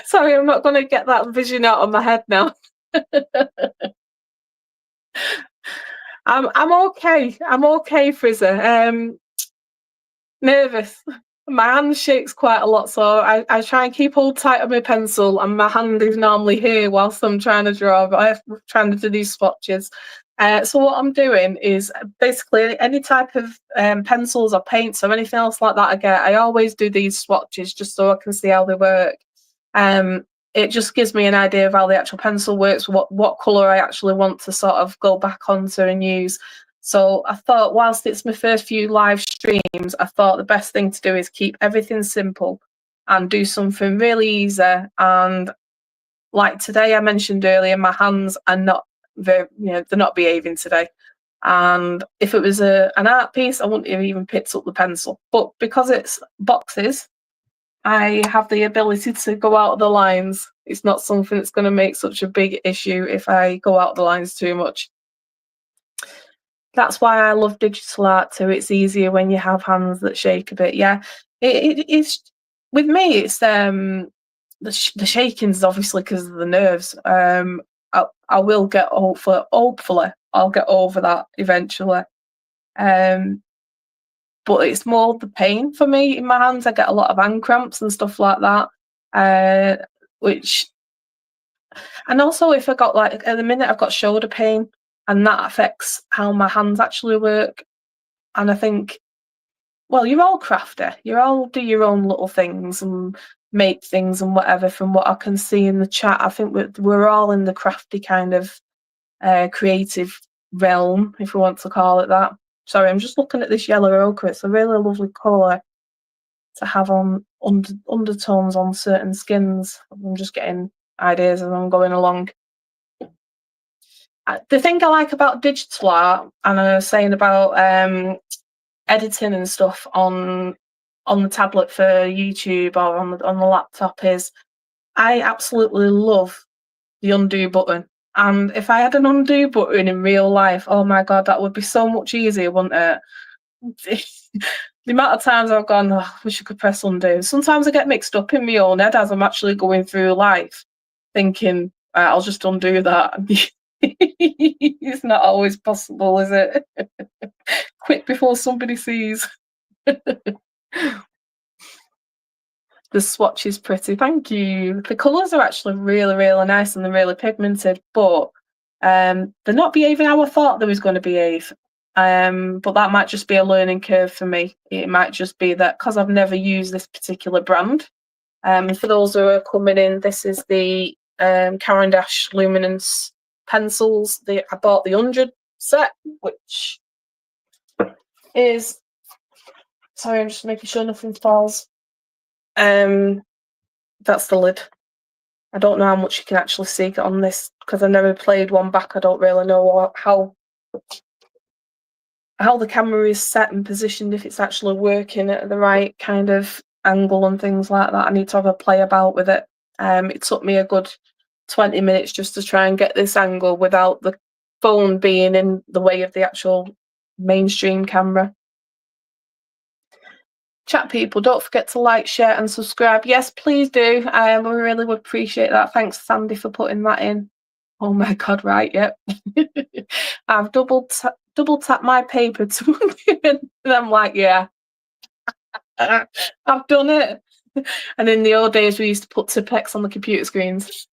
Sorry, I'm not going to get that vision out of my head now. I'm okay. I'm okay, Frizzer. Nervous. My hand shakes quite a lot, so I try and keep hold tight on my pencil, and my hand is normally here whilst I'm trying to draw, but I'm trying to do these swatches. So what I'm doing is basically any type of pencils or paints or anything else like that I get, I always do these swatches just so I can see how they work. It just gives me an idea of how the actual pencil works, what colour I actually want to sort of go back onto and use. So I thought, whilst it's my first few live streams, I thought the best thing to do is keep everything simple and do something really easy. And like today, I mentioned earlier, my hands are not very, they're not behaving today. And if it was an art piece, I wouldn't have even picked up the pencil. But because it's boxes, I have the ability to go out of the lines. It's not something that's going to make such a big issue if I go out of the lines too much. That's why I love digital art too. It's easier when you have hands that shake a bit. Yeah, it's with me. It's the shaking is obviously because of the nerves. I will get hopefully I'll get over that eventually. But it's more the pain for me in my hands. I get a lot of hand cramps and stuff like that. And also if I got like at the minute I've got shoulder pain, and that affects how my hands actually work. And I think, well, you're all crafty. You all do your own little things and make things and whatever. From what I can see in the chat, I think we're all in the crafty kind of creative realm, if we want to call it that. Sorry, I'm just looking at this yellow ochre. It's a really lovely colour to have on undertones on certain skins. I'm just getting ideas as I'm going along. The thing I like about digital art, and I was saying about editing and stuff on the tablet for YouTube or on the laptop, is I absolutely love the undo button. And if I had an undo button in real life, oh my god, that would be so much easier, wouldn't it? The amount of times I've gone, oh, I wish I could press undo. Sometimes I get mixed up in my own head as I'm actually going through life, thinking, I'll just undo that. It's not always possible, is it? Quick before somebody sees. The swatch is pretty, thank you. The colours are actually really, really nice and they're really pigmented, but they're not behaving how I thought they was going to behave. But that might just be a learning curve for me. It might just be that because I've never used this particular brand. For those who are coming in, this is the CaranDAche Luminance pencils. I bought the 100 set, which is, sorry, I'm just making sure nothing falls. That's the lid. I don't know how much you can actually see on this because I've never played one back. I don't really know how the camera is set and positioned, if it's actually working at the right kind of angle and things like that. I need to have a play about with it. It took me a good 20 minutes just to try and get this angle without the phone being in the way of the actual mainstream camera. Chat people, don't forget to like, share and subscribe. Yes, please do. We really would appreciate that. Thanks, Sandy, for putting that in. Oh my god, right, yep. I've double tapped my paper to and I'm like, yeah. I've done it. And in the old days we used to put Tipex on the computer screens.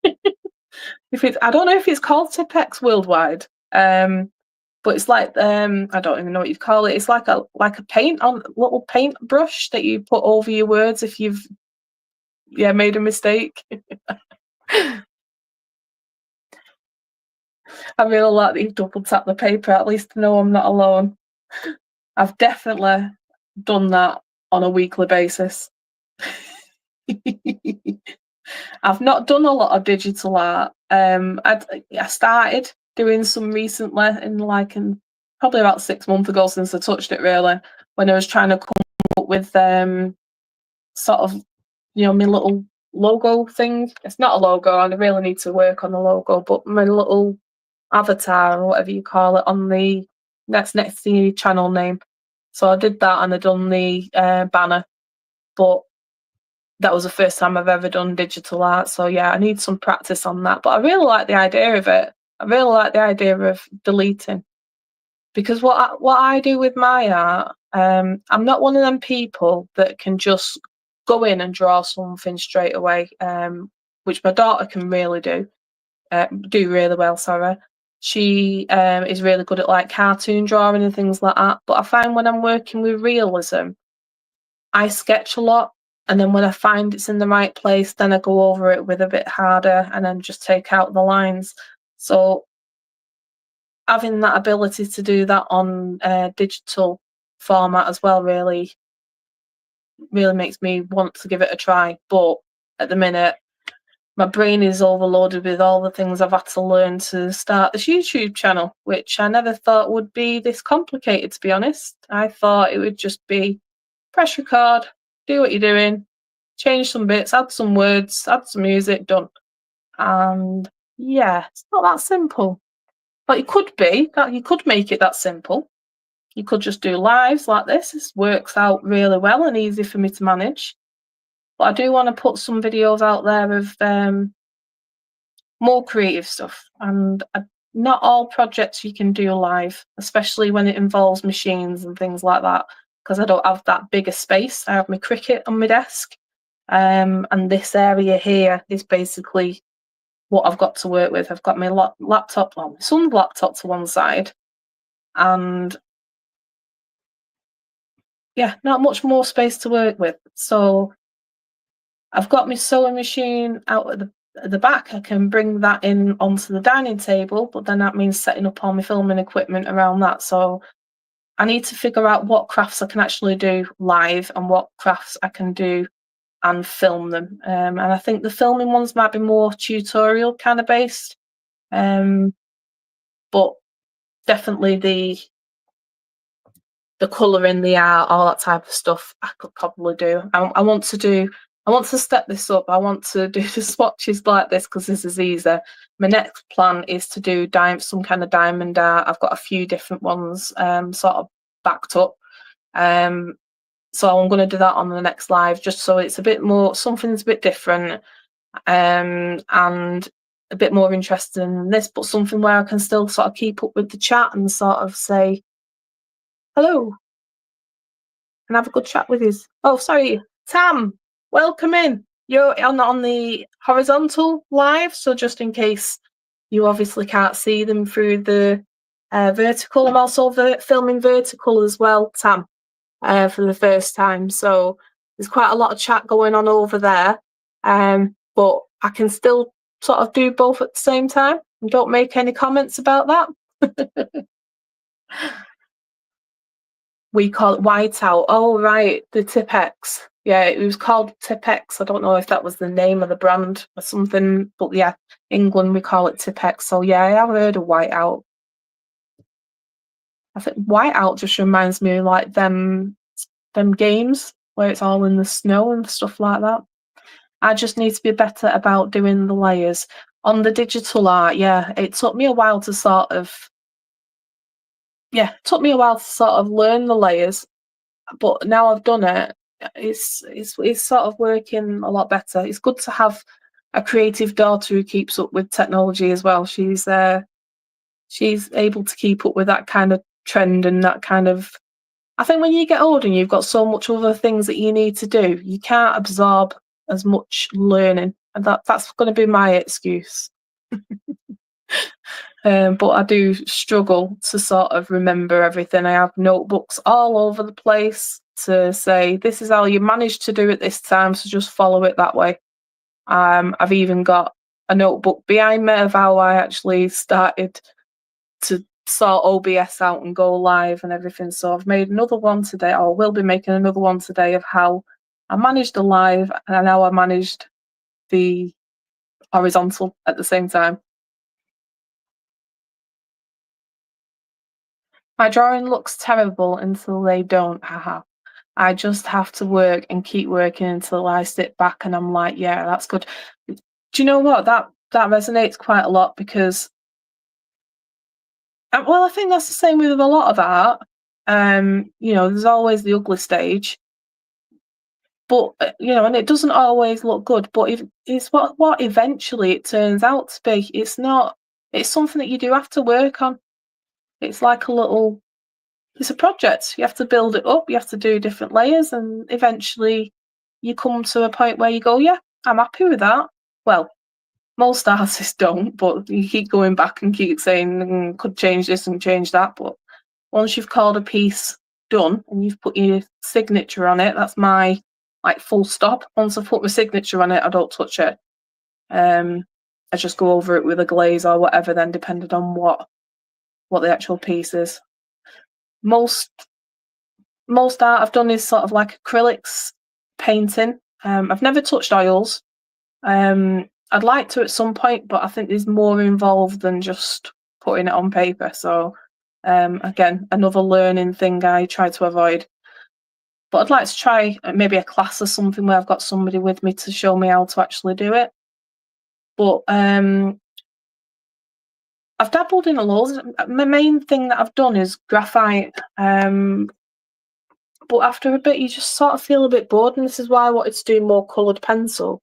I don't know if it's called Tipex worldwide. But it's like I don't even know what you'd call it. It's like a little paint brush that you put over your words if you've made a mistake. I really like that you've double tapped the paper. At least to know I'm not alone. I've definitely done that on a weekly basis. I've not done a lot of digital art. I started doing some recently in probably about 6 months ago since I touched it, really, when I was trying to come up with sort of my little logo thing. It's not a logo, and I really need to work on the logo, but my little avatar or whatever you call it that's next to your channel name. So I did that and I done the banner, but that was the first time I've ever done digital art. So yeah, I need some practice on that. But I really like the idea of it. I really like the idea of deleting, because what I do with my art, I'm not one of them people that can just go in and draw something straight away, which my daughter can really do really well, sorry. She is really good at like cartoon drawing and things like that. But I find when I'm working with realism, I sketch a lot. And then when I find it's in the right place, then I go over it with a bit harder and then just take out the lines. So having that ability to do that on digital format as well really makes me want to give it a try. But at the minute, my brain is overloaded with all the things I've had to learn to start this YouTube channel, which I never thought would be this complicated, to be honest. I thought it would just be press record, do what you're doing, change some bits, add some words, add some music, done. And yeah, it's not that simple. But it could be that you could make it that simple. You could just do lives like this. This works out really well and easy for me to manage. But I do want to put some videos out there of more creative stuff. And not all projects you can do live, especially when it involves machines and things like that, because I don't have that bigger space. I have my Cricut on my desk. And this area here is basically what I've got to work with. I've got my laptop, well, my son's laptop to one side, and yeah, not much more space to work with. So I've got my sewing machine out at the back. I can bring that in onto the dining table, but then that means setting up all my filming equipment around that. So I need to figure out what crafts I can actually do live and what crafts I can do and film them. And I think the filming ones might be more tutorial kind of based. But definitely the colouring, the art, all that type of stuff I could probably do. I want to step this up. I want to do the swatches like this because this is easier. My next plan is to do some kind of diamond art. I've got a few different ones sort of backed up. So I'm going to do that on the next live, just so it's a bit more, something's a bit different and a bit more interesting than this, but something where I can still sort of keep up with the chat and sort of say hello and have a good chat with you. Oh, sorry, Tam, welcome in. You're on the horizontal live, so just in case you obviously can't see them through the vertical, I'm also filming vertical as well, Tam. For the first time, so there's quite a lot of chat going on over there, but I can still sort of do both at the same time and don't make any comments about that. We call it whiteout. Oh right, the Tipex. Yeah, it was called Tipex. I don't know if that was the name of the brand or something, but yeah, England we call it Tipex. So yeah, I have heard of whiteout. I think whiteout just reminds me of like them games where it's all in the snow and stuff like that. I just need to be better about doing the layers. On the digital art, yeah, it took me a while to sort of learn the layers, but now I've done it, it's sort of working a lot better. It's good to have a creative daughter who keeps up with technology as well. She's able to keep up with that kind of trend and that kind of, I think when you get older and you've got so much other things that you need to do, you can't absorb as much learning, and that's going to be my excuse. But I do struggle to sort of remember everything. I have notebooks all over the place to say, this is how you managed to do it this time, so just follow it that way. I've even got a notebook behind me of how I actually started to sort OBS out and go live and everything. So I've made another one today, or will be making another one today, of how I managed the live and how I managed the horizontal at the same time. My drawing looks terrible until they don't, haha. I just have to work and keep working until I sit back and I'm like, yeah, that's good. Do you know what? That resonates quite a lot because well, I think that's the same with a lot of art. There's always the ugly stage, but and it doesn't always look good. But it's what eventually it turns out to be. It's not. It's something that you do have to work on. It's like it's a project. You have to build it up. You have to do different layers, and eventually, you come to a point where you go, yeah, I'm happy with that. Well, Most artists don't, but you keep going back and keep saying, could change this and change that. But once you've called a piece done and you've put your signature on it, that's my like full stop. Once I've put my signature on it, I don't touch it. I just go over it with a glaze or whatever, then depending on what the actual piece is. Most art I've done is sort of like acrylics painting. I've never touched oils. I'd like to at some point, but I think there's more involved than just putting it on paper. So again, another learning thing I try to avoid. But I'd like to try maybe a class or something where I've got somebody with me to show me how to actually do it. But I've dabbled in a lot. My main thing that I've done is graphite. But after a bit, you just sort of feel a bit bored, and this is why I wanted to do more coloured pencil.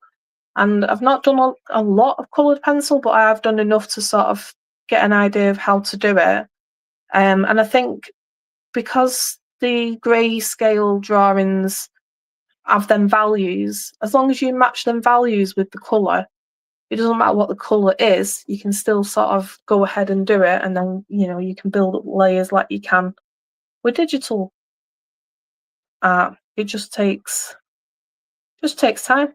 And I've not done a lot of coloured pencil, but I have done enough to sort of get an idea of how to do it. And I think because the grayscale drawings have them values, as long as you match them values with the colour, it doesn't matter what the colour is, you can still sort of go ahead and do it, and then you can build up layers like you can with digital art. It just takes time.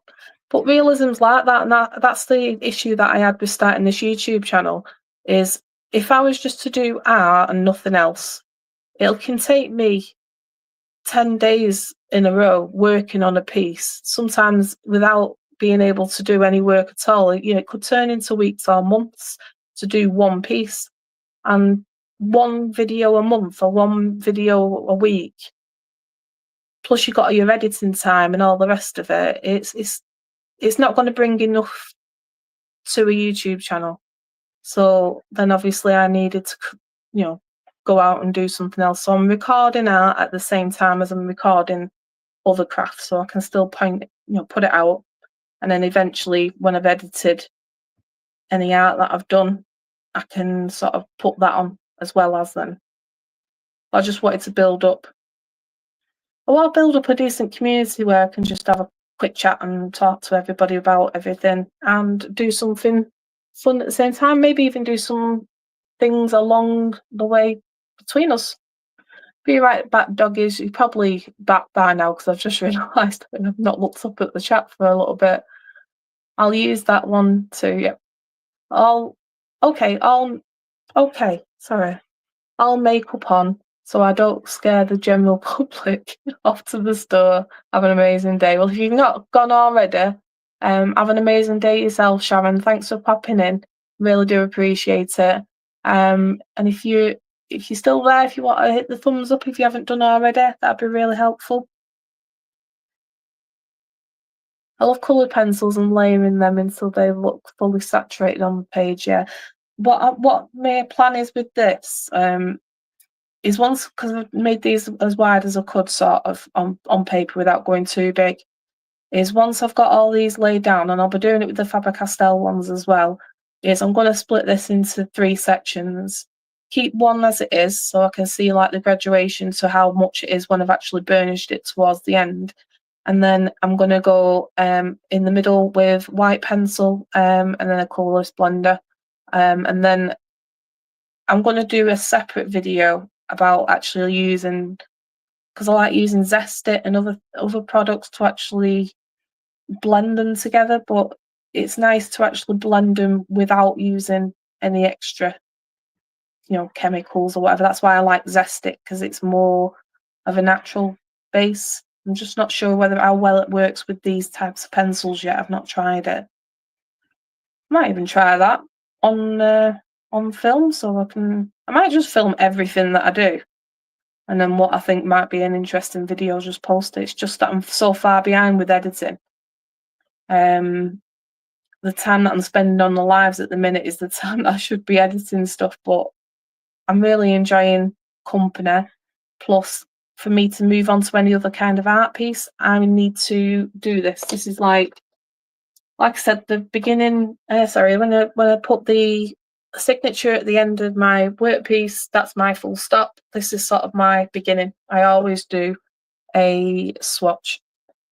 But realism's like that, and that's the issue that I had with starting this YouTube channel, is if I was just to do art and nothing else, it can take me 10 days in a row working on a piece, sometimes without being able to do any work at all. It could turn into weeks or months to do one piece. And one video a month or one video a week, plus you got your editing time and all the rest of it, it's not going to bring enough to a YouTube channel. So then obviously I needed to, go out and do something else. So I'm recording art at the same time as I'm recording other crafts, so I can still put it out. And then eventually, when I've edited any art that I've done, I can sort of put that on as well as then. I just wanted to build up a decent community where I can just have a quick chat and talk to everybody about everything and do something fun at the same time. Maybe even do some things along the way between us. Be right back, doggies. You're probably back by now because I've just realised I've not looked up at the chat for a little bit. I'll use that one too. Yep. Sorry. I'll make up on so I don't scare the general public off to the store. Have an amazing day. Well, if you've not gone already, have an amazing day yourself, Sharon. Thanks for popping in. Really do appreciate it. And if you're still there, if you want to hit the thumbs up if you haven't done already, that'd be really helpful. I love coloured pencils and layering them until they look fully saturated on the page. Yeah. What my plan is with this is, once, because I've made these as wide as I could sort of on paper without going too big, is once I've got all these laid down, and I'll be doing it with the Faber-Castell ones as well, is I'm going to split this into 3 sections. Keep one as it is so I can see like the graduation to how much it is when I've actually burnished it towards the end. And then I'm going to go in the middle with white pencil and then a Colorist blender. And then I'm going to do a separate video about actually using, because I like using Zest-It and other products to actually blend them together, but it's nice to actually blend them without using any extra chemicals or whatever. That's why I like Zest-It, because it's more of a natural base. I'm just not sure how well it works with these types of pencils yet. I've not tried it. Might even try that on film, so I might just film everything that I do, and then what I think might be an interesting video, just post it. It's just that I'm so far behind with editing. The time that I'm spending on the lives at the minute is the time that I should be editing stuff, but I'm really enjoying company. Plus, for me to move on to any other kind of art piece, I need to do this. This is like I said, the beginning. When I put the signature at the end of my workpiece, that's my full stop. This is sort of my beginning. I always do a swatch,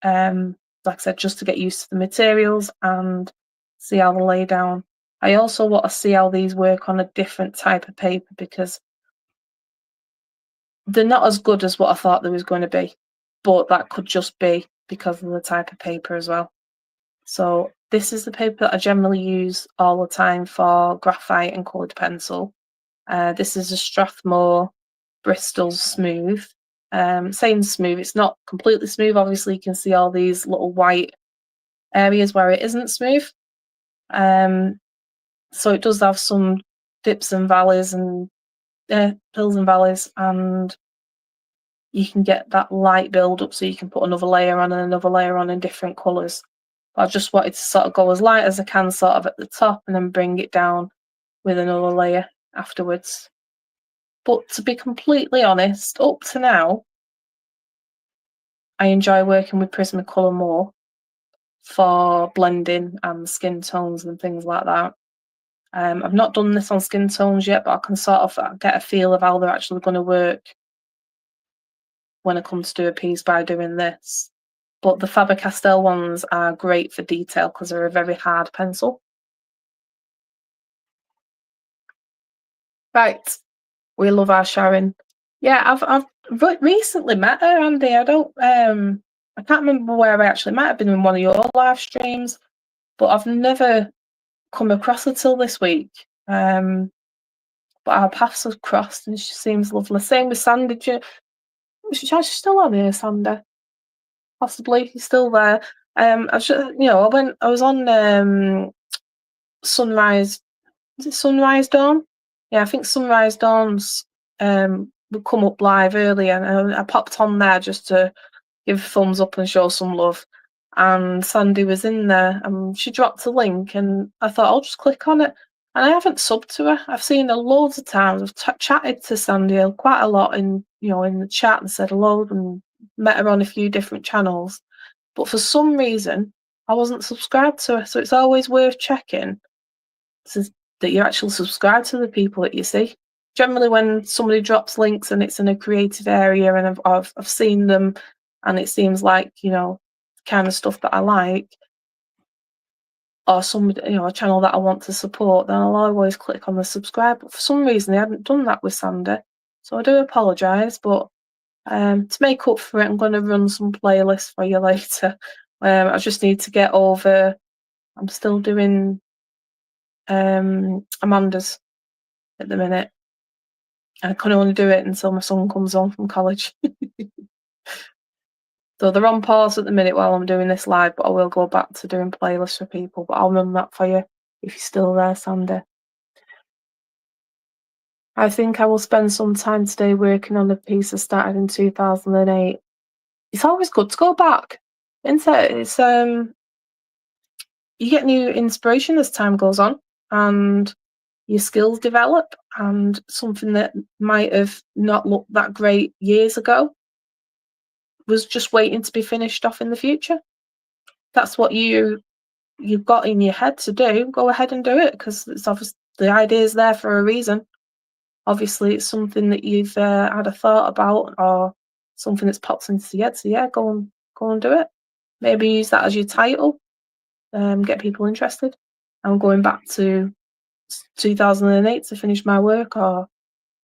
like I said, just to get used to the materials and see how they lay down. I also want to see how these work on a different type of paper, because they're not as good as what I thought they was going to be, but that could just be because of the type of paper as well. So this is the paper that I generally use all the time for graphite and coloured pencil. This is a Strathmore Bristol Smooth. Saying smooth, it's not completely smooth. Obviously, you can see all these little white areas where it isn't smooth. So it does have some dips and valleys and hills and valleys, and you can get that light build up, so you can put another layer on and another layer on in different colours. But I just wanted to sort of go as light as I can sort of at the top and then bring it down with another layer afterwards. But to be completely honest, up to now, I enjoy working with Prismacolor more for blending and skin tones and things like that. I've not done this on skin tones yet, but I can sort of get a feel of how they're actually going to work when it comes to a piece by doing this. But the Faber-Castell ones are great for detail because they're a very hard pencil. Right, we love our Sharon. Yeah, I've recently met her, Andy. I can't remember where I actually might have been in one of your live streams, but I've never come across her till this week. But our paths have crossed, and she seems lovely. Same with Sandy. She's still on here, Sandy. Possibly, you're still there. I was on Sunrise. Is it Sunrise Dawn? Yeah, I think Sunrise Dawn's would come up live earlier, and I popped on there just to give a thumbs up and show some love. And Sandy was in there, and she dropped a link, and I thought I'll just click on it. And I haven't subbed to her. I've seen her loads of times. I've chatted to Sandy quite a lot in the chat and said hello, and met her on a few different channels. But for some reason, I wasn't subscribed to her. So it's always worth checking that you're actually subscribed to the people that you see. Generally, when somebody drops links and it's in a creative area and I've seen them and it seems like, the kind of stuff that I like, or somebody, a channel that I want to support, then I'll always click on the subscribe. But for some reason, I hadn't done that with Sandy. So I do apologise, but to make up for it, I'm going to run some playlists for you later. I just need to get over, I'm still doing Amanda's at the minute. I can only do it until my son comes home from college. So they're on pause at the minute while I'm doing this live, but I will go back to doing playlists for people. But I'll run that for you if you're still there, Sandy. I think I will spend some time today working on a piece I started in 2008. It's always good to go back, isn't it? It's you get new inspiration as time goes on, and your skills develop, and something that might have not looked that great years ago was just waiting to be finished off in the future. That's what you've got in your head to do. Go ahead and do it, because it's obviously the idea is there for a reason. Obviously, it's something that you've had a thought about, or something that's popped into your head. So yeah, go and do it. Maybe use that as your title. Get people interested. I'm going back to 2008 to finish my work, or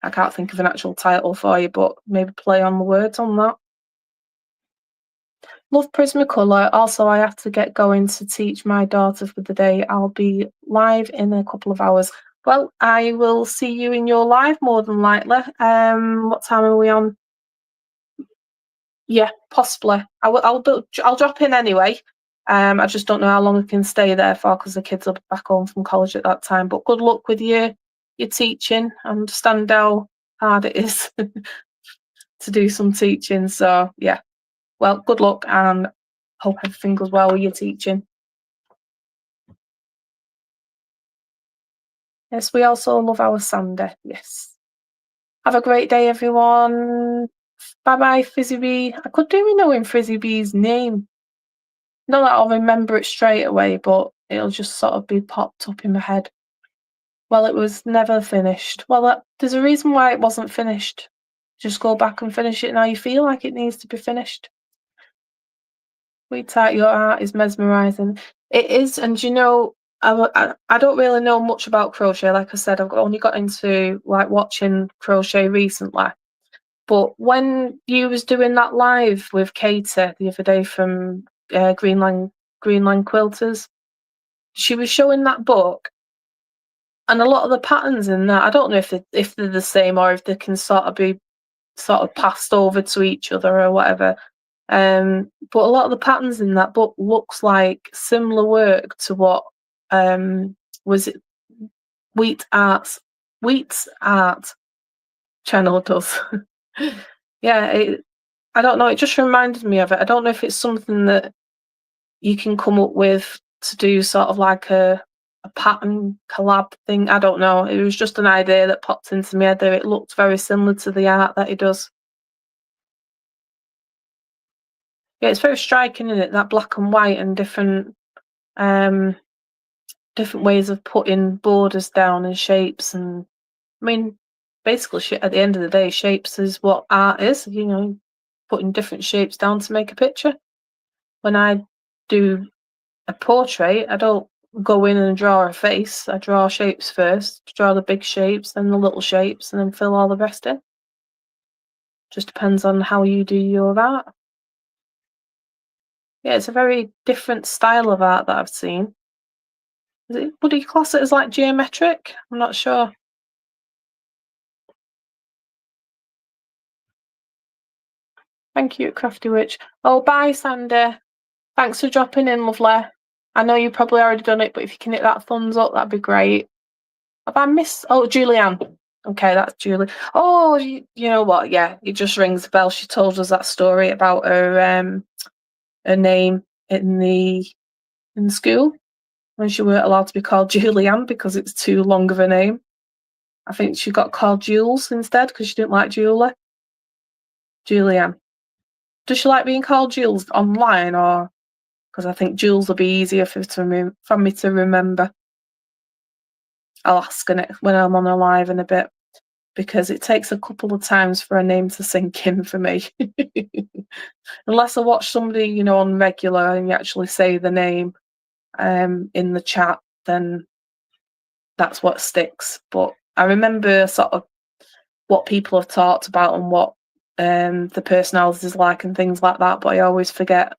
I can't think of an actual title for you, but maybe play on the words on that. Love Prismacolor. Also, I have to get going to teach my daughter for the day. I'll be live in a couple of hours. Well, I will see you in your live more than likely. What time are we on? Yeah, possibly. I'll drop in anyway. I just don't know how long I can stay there for, because the kids are back home from college at that time. But good luck with your teaching. I understand how hard it is to do some teaching. So yeah, well, good luck, and hope everything goes well with your teaching. Yes, we also love our Sandy. Yes. Have a great day, everyone. Bye bye, Fizzy Bee. I could do with knowing Fizzy Bee's name. Not that I'll remember it straight away, but it'll just sort of be popped up in my head. Well, it was never finished. Well, there's a reason why it wasn't finished. Just go back and finish it now you feel like it needs to be finished. Sweetheart, your art is mesmerising. It is, and I don't really know much about crochet. Like I said, I've only got into like watching crochet recently. But when you was doing that live with Katie the other day from Greenland Quilters, she was showing that book, and a lot of the patterns in that, I don't know if they're the same or if they can sort of be sort of passed over to each other or whatever. But a lot of the patterns in that book looks like similar work to what was it Wheat's Art channel does. Yeah, I don't know. It just reminded me of it. I don't know if it's something that you can come up with to do sort of like a pattern collab thing. I don't know. It was just an idea that popped into my head there. It looked very similar to the art that he does. Yeah, it's very striking, isn't it? That black and white and different ways of putting borders down and shapes. And I mean, basically, at the end of the day, shapes is what art is. You know, putting different shapes down to make a picture. When I do a portrait, I don't go in and draw a face. I draw shapes first, draw the big shapes, then the little shapes, and then fill all the rest in. Just depends on how you do your art. Yeah, it's a very different style of art that I've seen. Would you class it as like geometric? I'm not sure. Thank you, Crafty Witch. Oh, bye, Sandy. Thanks for dropping in, lovely. I know you probably already done it, but if you can hit that thumbs up, that'd be great. Have I missed? Oh, Julianne. Okay, that's Julie. Oh, you know what? Yeah, it just rings a bell. She told us that story about her name in school when she weren't allowed to be called Julianne because it's too long of a name. I think she got called Jules instead because she didn't like Julie. Julianne. Does she like being called Jules online, or because I think Jules will be easier for me to remember? I'll ask her when I'm on a live in a bit, because it takes a couple of times for a name to sink in for me. Unless I watch somebody, you know, on regular and you actually say the name in the chat, then that's what sticks. But I remember sort of what people have talked about and what the personality is like and things like that, but I always forget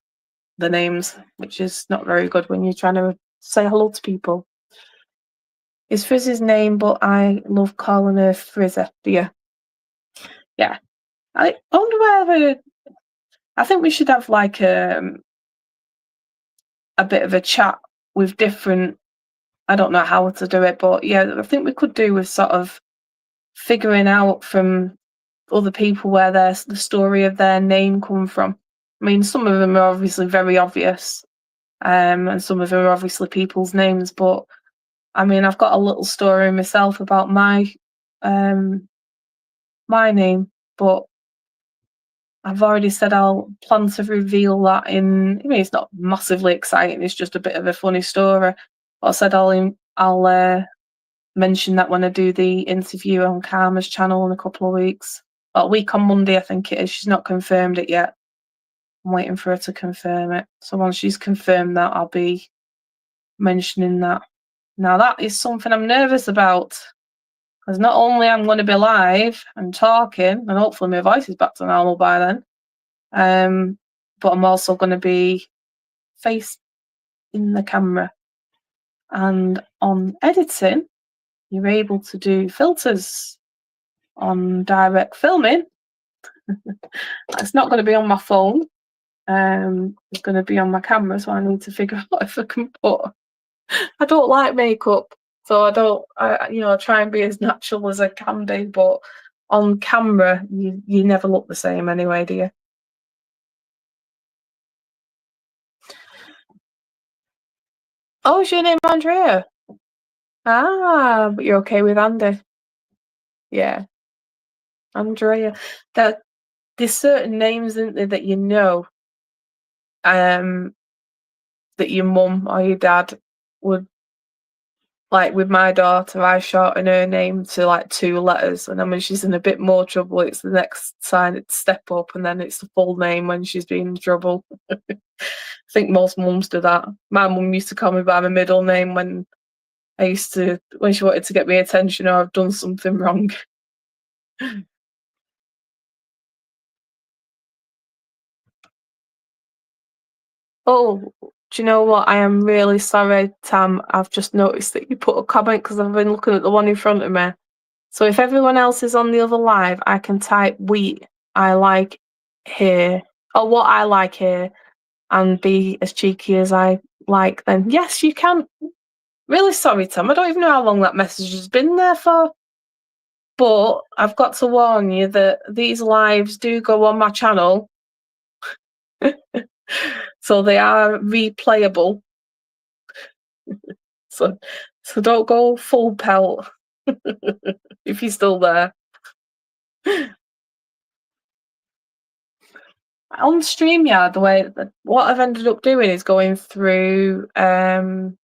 the names, which is not very good when you're trying to say hello to people. It's Frizzy's name, but I love calling her Frizzy. Yeah. I wonder whether I think we should have like a bit of a chat with different. I don't know how to do it, but yeah, I think we could do with sort of figuring out from other people where the story of their name come from. I mean, some of them are obviously very obvious, and some of them are obviously people's names. But I mean, I've got a little story myself about my name, but I've already said I'll plan to reveal that in. I mean, it's not massively exciting. It's just a bit of a funny story. But I said I'll mention that when I do the interview on Karma's channel in a couple of weeks. Well, a week on Monday, I think it is. She's not confirmed it yet. I'm waiting for her to confirm it. So once she's confirmed that, I'll be mentioning that. Now that is something I'm nervous about, because not only I'm going to be live and talking, and hopefully my voice is back to normal by then, but I'm also going to be face in the camera. And on editing, you're able to do filters on direct filming. It's not going to be on my phone. It's going to be on my camera, so I need to figure out if I can put. I don't like makeup, so I try and be as natural as I can be. But on camera, you never look the same anyway, do you? Oh, is your name Andrea? Ah, but you're okay with Andy? Yeah, Andrea. There's certain names, isn't there, that you know, that your mum or your dad would, like with my daughter, I shorten her name to like 2 letters, and then when she's in a bit more trouble, it's the next sign, it's step up, and then it's the full name when she's been in trouble. think most mums do that. My mum used to call me by my middle name when she wanted to get me attention or I've done something wrong. Oh, do you know what? I am really sorry, Tam. I've just noticed that you put a comment because I've been looking at the one in front of me. So if everyone else is on the other live, I can type wheat I like here, or what I like here, and be as cheeky as I like then. Yes, you can. Really sorry, Tom. I don't even know how long that message has been there for. But I've got to warn you that these lives do go on my channel. So they are replayable. So don't go full pelt if you're still there. On StreamYard, what I've ended up doing is going through Andy's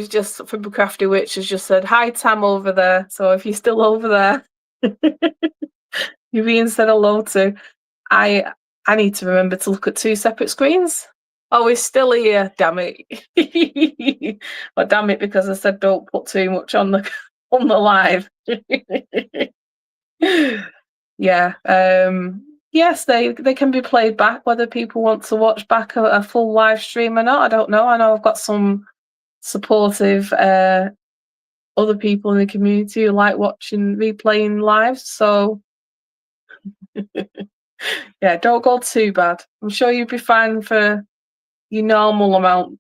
just from the Crafty Witch has just said, hi Tam over there. So if you're still over there, you're being said hello to. I need to remember to look at 2 separate screens. Oh, he's still here, damn it. Well, damn it, because I said don't put too much on the live. Yeah. Yes, they can be played back, whether people want to watch back a full live stream or not. I don't know. I know I've got some supportive other people in the community who like watching replaying lives, so yeah, don't go too bad. I'm sure you'll be fine for your normal amount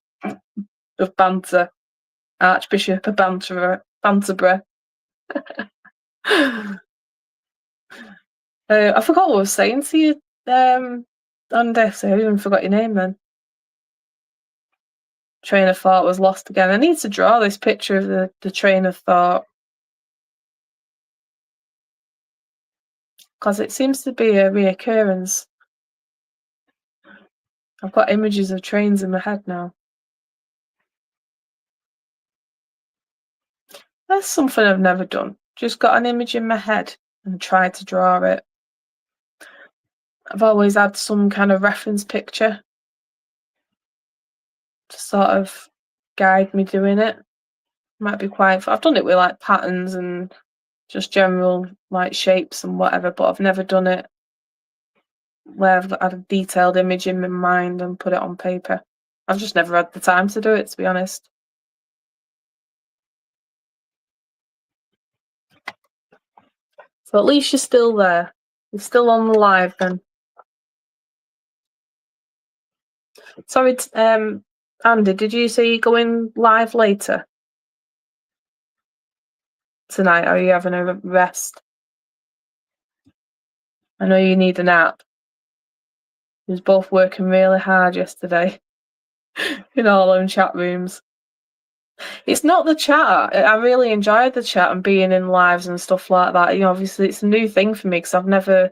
of banter. Archbishop of Banterbury. I forgot what I was saying to you on this. I even forgot your name then. Train of thought was lost again. I need to draw this picture of the train of thought because it seems to be a reoccurrence. I've got images of trains in my head now. That's something I've never done. Just got an image in my head and tried to draw it. I've always had some kind of reference picture to sort of guide me doing it. Might be quite. I've done it with like patterns and just general like shapes and whatever, but I've never done it where I've had a detailed image in my mind and put it on paper. I've just never had the time to do it, to be honest. So at least you're still there. You're still on the live then. Sorry, Andy, did you say you're going live later tonight? Or are you having a rest? I know you need a nap. We was both working really hard yesterday in all them chat rooms. It's not the chat. I really enjoyed the chat and being in lives and stuff like that. You know, obviously it's a new thing for me because I've never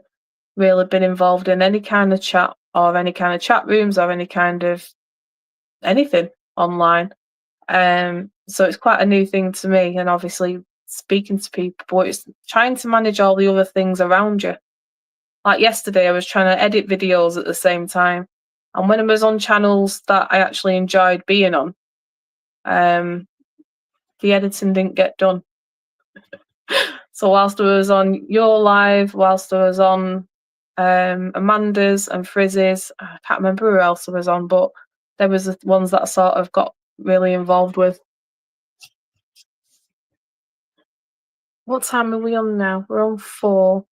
really been involved in any kind of chat or any kind of chat rooms or any kind of anything online. So it's quite a new thing to me, and obviously speaking to people, but it's trying to manage all the other things around you. Like yesterday, I was trying to edit videos at the same time, and when I was on channels that I actually enjoyed being on, the editing didn't get done. So whilst I was on your live, whilst I was on Amanda's and Frizz's, I can't remember who else I was on, but there was the ones that I sort of got really involved with. What time are we on now? We're on 4.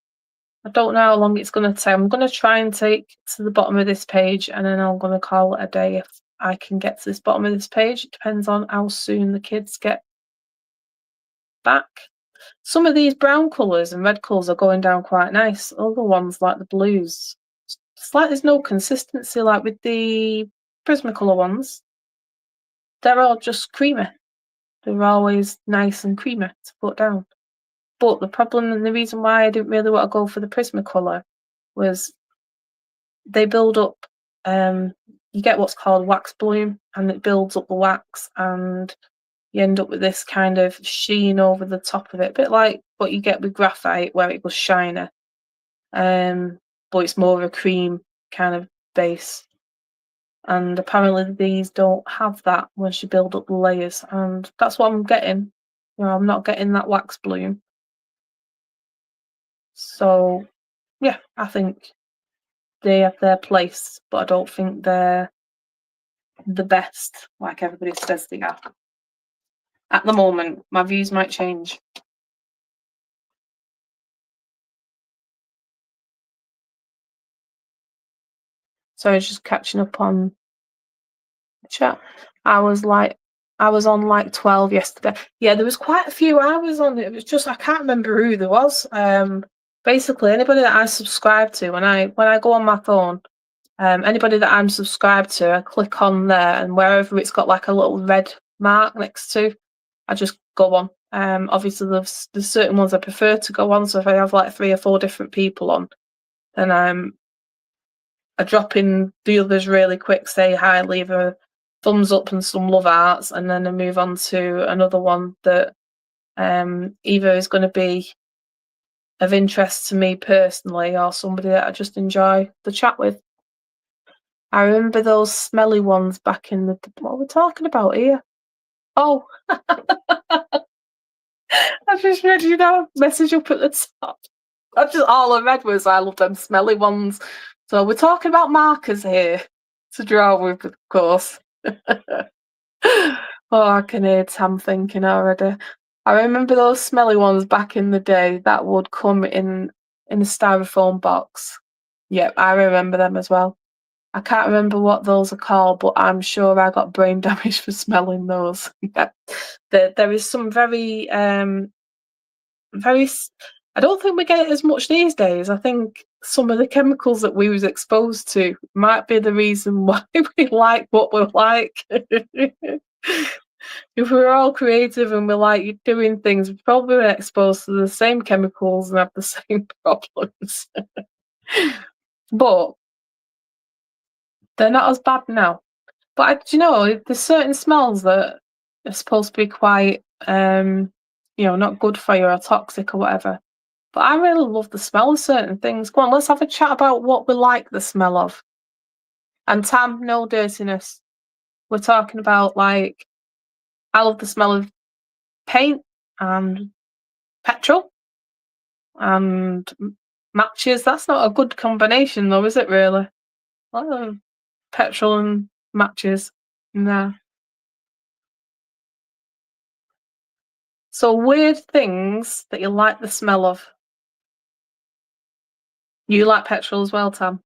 I don't know how long it's going to take. I'm going to try and take to the bottom of this page, and then I'm going to call it a day if I can get to this bottom of this page. It depends on how soon the kids get back. Some of these brown colours and red colours are going down quite nice. Other ones, like the blues, it's like there's no consistency. Like with the Prismacolor ones, they're all just creamy. They're always nice and creamy to put down. But the problem and the reason why I didn't really want to go for the Prismacolor was they build up. You get what's called wax bloom, and it builds up the wax, and you end up with this kind of sheen over the top of it, a bit like what you get with graphite, where it goes shiner. But it's more of a cream kind of base. And apparently these don't have that once you build up the layers, and that's what I'm getting. You know, I'm not getting that wax bloom. So yeah, I think they have their place, but I don't think they're the best like everybody says they are. At the moment, my views might change. So I was just catching up on chat. I was on like 12 yesterday. Yeah, there was quite a few hours on it. It was just I can't remember who there was. Basically anybody that I subscribe to when I go on my phone, anybody that I'm subscribed to, I click on there, and wherever it's got like a little red mark next to, I just go on. Obviously there's certain ones I prefer to go on. So if I have like 3 or 4 different people on, then I drop in the others really quick, say hi, leave a thumbs up and some love hearts, and then I move on to another one that either is going to be of interest to me personally or somebody that I just enjoy the chat with. I remember those smelly ones back in the... What are we talking about here? Oh, I just read, message up at the top. That's just all I read was I love them smelly ones. So we're talking about markers here to draw with, of course. Oh, I can hear Tam thinking already. I remember those smelly ones back in the day that would come in a styrofoam box. Yep, I remember them as well. I can't remember what those are called, but I'm sure I got brain damage for smelling those. Yeah. There is some very I don't think we get it as much these days. I think some of the chemicals that we was exposed to might be the reason why we like what we like. If we're all creative and we like doing things, we're probably exposed to the same chemicals and have the same problems. But they're not as bad now. But there's certain smells that are supposed to be quite, not good for you or toxic or whatever. But I really love the smell of certain things. Go on, let's have a chat about what we like the smell of. And Tam, no dirtiness. We're talking about I love the smell of paint and petrol and matches. That's not a good combination though, is it really? Petrol and matches. No. So weird things that you like the smell of. You like petrol as well, Tam?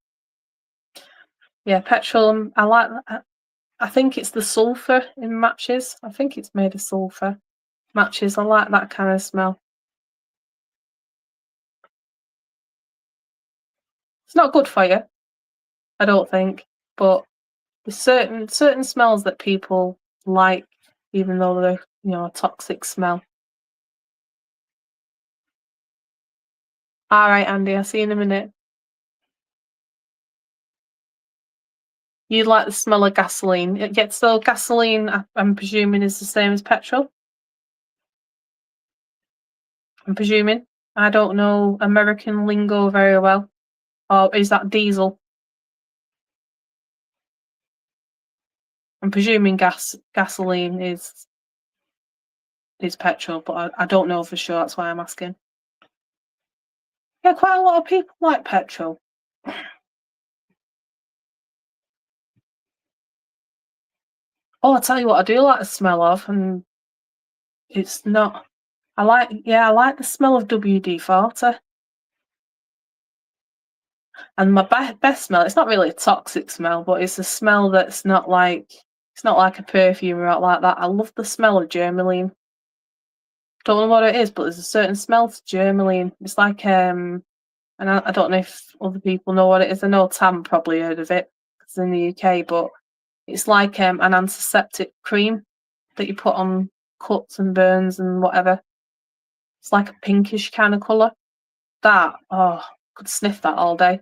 Yeah, petrol. I like that. I think it's the sulphur in matches. I think it's made of sulphur. Matches. I like that kind of smell. It's not good for you, I don't think, but there's certain smells that people like, even though they're a toxic smell. All right, Andy. I'll see you in a minute. You like the smell of gasoline. It gets so gasoline, I'm presuming, is the same as petrol. I'm presuming. I don't know American lingo very well. Or is that diesel? I'm presuming gasoline is petrol, but I don't know for sure. That's why I'm asking. Yeah, quite a lot of people like petrol. Oh, I tell you what, I do like the smell of, and it's not. I like the smell of WD-40. And my best smell, it's not really a toxic smell, but it's a smell that's not like, it's not like a perfume or not like that. I love the smell of germaline. Don't know what it is, but there's a certain smell to germaline. It's like, and I don't know if other people know what it is. I know Tam probably heard of it, because it's in the UK, but it's like an antiseptic cream that you put on cuts and burns and whatever. It's like a pinkish kind of colour. That, I could sniff that all day.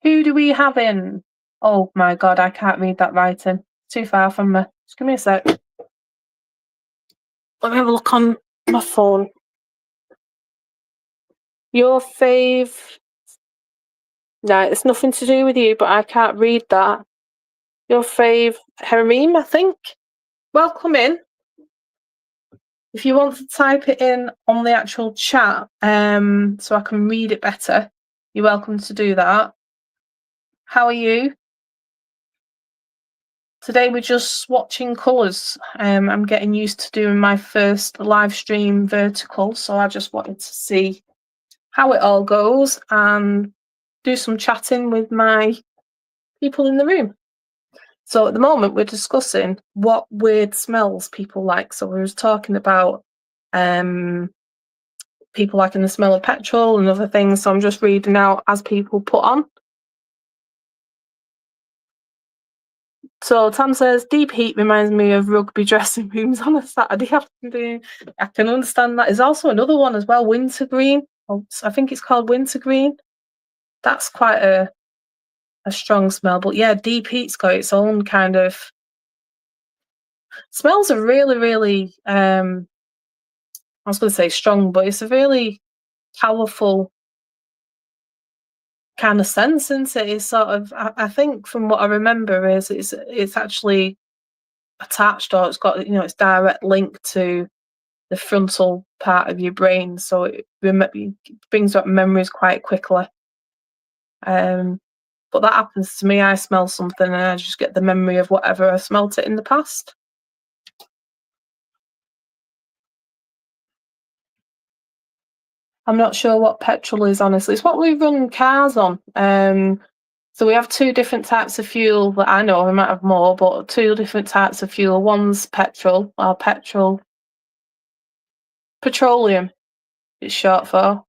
Who do we have in? Oh my god, I can't read that writing. Too far from me. Just give me a sec. Let me have a look on my phone. Your fave Right, it's nothing to do with you, but I can't read that. Your fave, Harim, I think. Welcome in. If you want to type it in on the actual chat, so I can read it better, you're welcome to do that. How are you? Today we're just swatching colours. I'm getting used to doing my first live stream vertical, so I just wanted to see how it all goes and do some chatting with my people in the room. So at the moment we're discussing what weird smells people like. So we was talking about people liking the smell of petrol and other things. So I'm just reading out as people put on. So Tam says, deep heat reminds me of rugby dressing rooms on a Saturday afternoon. I can understand that. There's also another one as well, wintergreen. I think it's called wintergreen. That's quite a strong smell. But yeah, deep heat's got its own kind of... Smells are really, really, I was going to say strong, but it's a really powerful kind of sense, isn't it? It's sort of, I think from what I remember is it's actually attached, or it's got, it's direct link to the frontal part of your brain, so it brings up memories quite quickly. But that happens to me. I smell something and I just get the memory of whatever I smelt it in the past. I'm not sure what petrol is, honestly. It's what we run cars on. So we have two different types of fuel that I know. We might have more, but two different types of fuel. One's petrol, or petroleum, it's short for.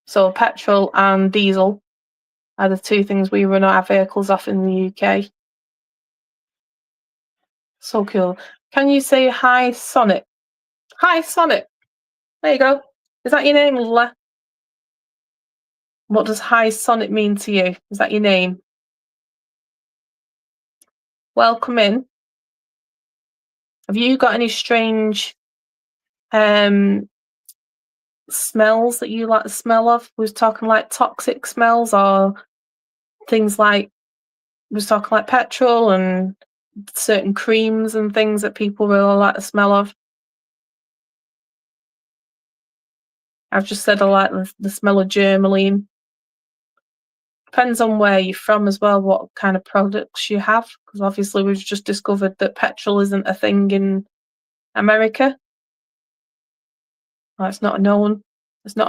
So petrol and diesel are the two things we run our vehicles off in the UK. So cool. Can you say hi, Sonic? Hi, Sonic. There you go. Is that your name, Lila? What does hi, Sonic mean to you? Is that your name? Welcome in. Have you got any strange smells that you like the smell of? We was talking like toxic smells, or things like, we was talking like petrol and certain creams and things that people really like the smell of. I've just said I like the smell of germaline. Depends on where you're from as well, what kind of products you have, because obviously we've just discovered that petrol isn't a thing in America. Well, it's not a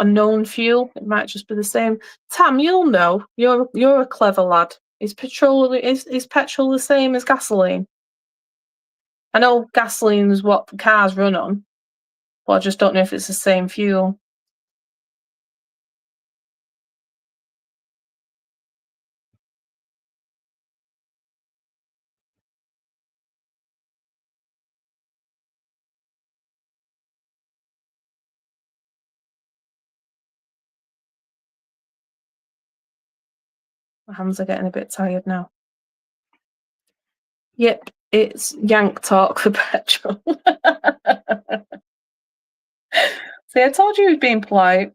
known fuel. It might just be the same. Tam, you'll know. You're a clever lad. Is petrol the same as gasoline? I know gasoline is what cars run on, but I just don't know if it's the same fuel. My hands are getting a bit tired now. Yep, it's yank talk for petrol. See, I told you he was being polite.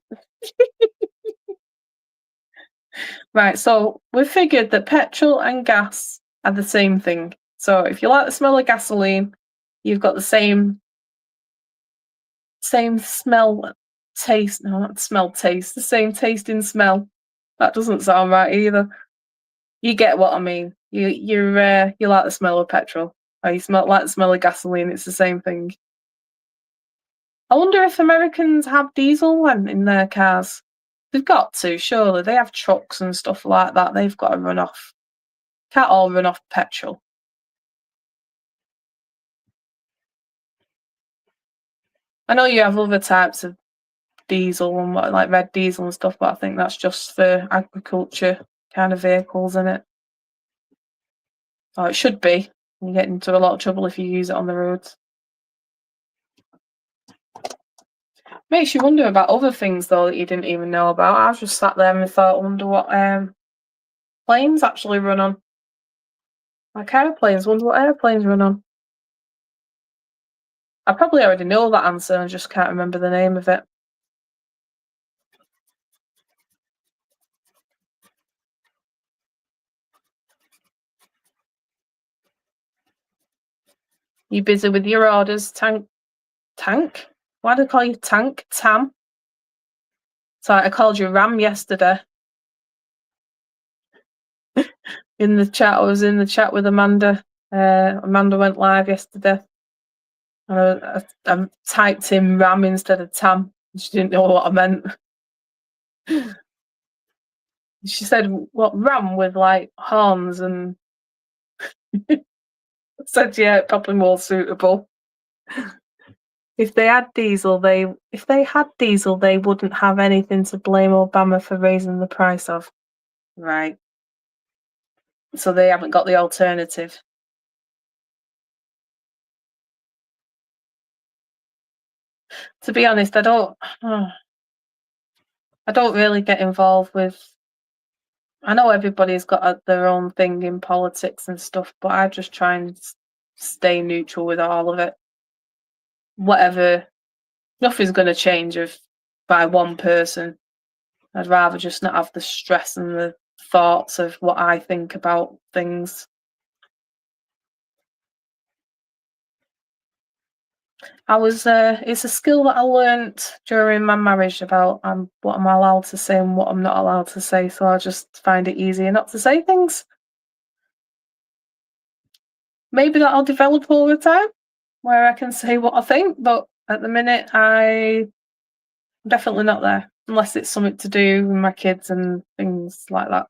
Right, so we figured that petrol and gas are the same thing. So if you like the smell of gasoline, you've got the same smell, taste. No, not smell, taste. The same tasting smell. That doesn't sound right either. You get what I mean. You like the smell of petrol, or you like the smell of gasoline. It's the same thing. I wonder if Americans have diesel in their cars. They've got to, surely. They have trucks and stuff like that. They've got to run off. Can't all run off petrol. I know you have other types of diesel and like red diesel and stuff, but I think that's just for agriculture kind of vehicles, isn't it? Or it should be. You get into a lot of trouble if you use it on the roads. Makes you wonder about other things though that you didn't even know about. I just sat there and thought, I wonder what planes actually run on. Like airplanes, wonder what airplanes run on. I probably already know that answer and just can't remember the name of it. You busy with your orders, Tank? Why do I call you Tank? Tam? Sorry, I called you Ram yesterday. In the chat, I was in the chat with Amanda. Amanda went live yesterday. I typed in Ram instead of Tam. She didn't know what I meant. She said, "What, Ram with like horns?" And I said, "Yeah, probably more suitable." If they had diesel, they wouldn't have anything to blame Obama for raising the price of. Right. So they haven't got the alternative. To be honest, I don't really get involved with. I know everybody's got their own thing in politics and stuff, but I just try and stay neutral with all of it. Whatever, nothing's going to change by one person. I'd rather just not have the stress and the thoughts of what I think about things. It's a skill that I learnt during my marriage about what I'm allowed to say and what I'm not allowed to say. So I just find it easier not to say things. Maybe that'll develop over time, where I can say what I think. But at the minute, I'm definitely not there, unless it's something to do with my kids and things like that.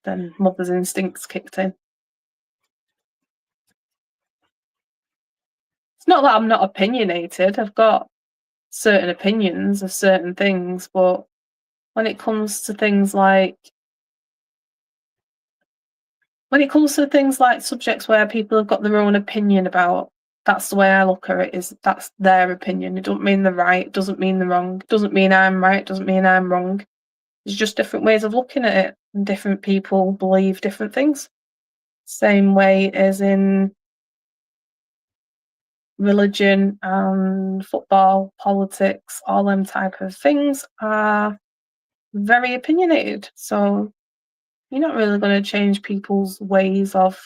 Then mother's instincts kicked in. It's not that I'm not opinionated. I've got certain opinions of certain things, but when it comes to things like subjects where people have got their own opinion about, that's the way I look at it, is that's their opinion. It doesn't mean they're right, it doesn't mean they're wrong, it doesn't mean I'm right, it doesn't mean I'm wrong. There's just different ways of looking at it, and different people believe different things. Same way as in religion and football, politics, all them type of things are very opinionated. So you're not really going to change people's ways of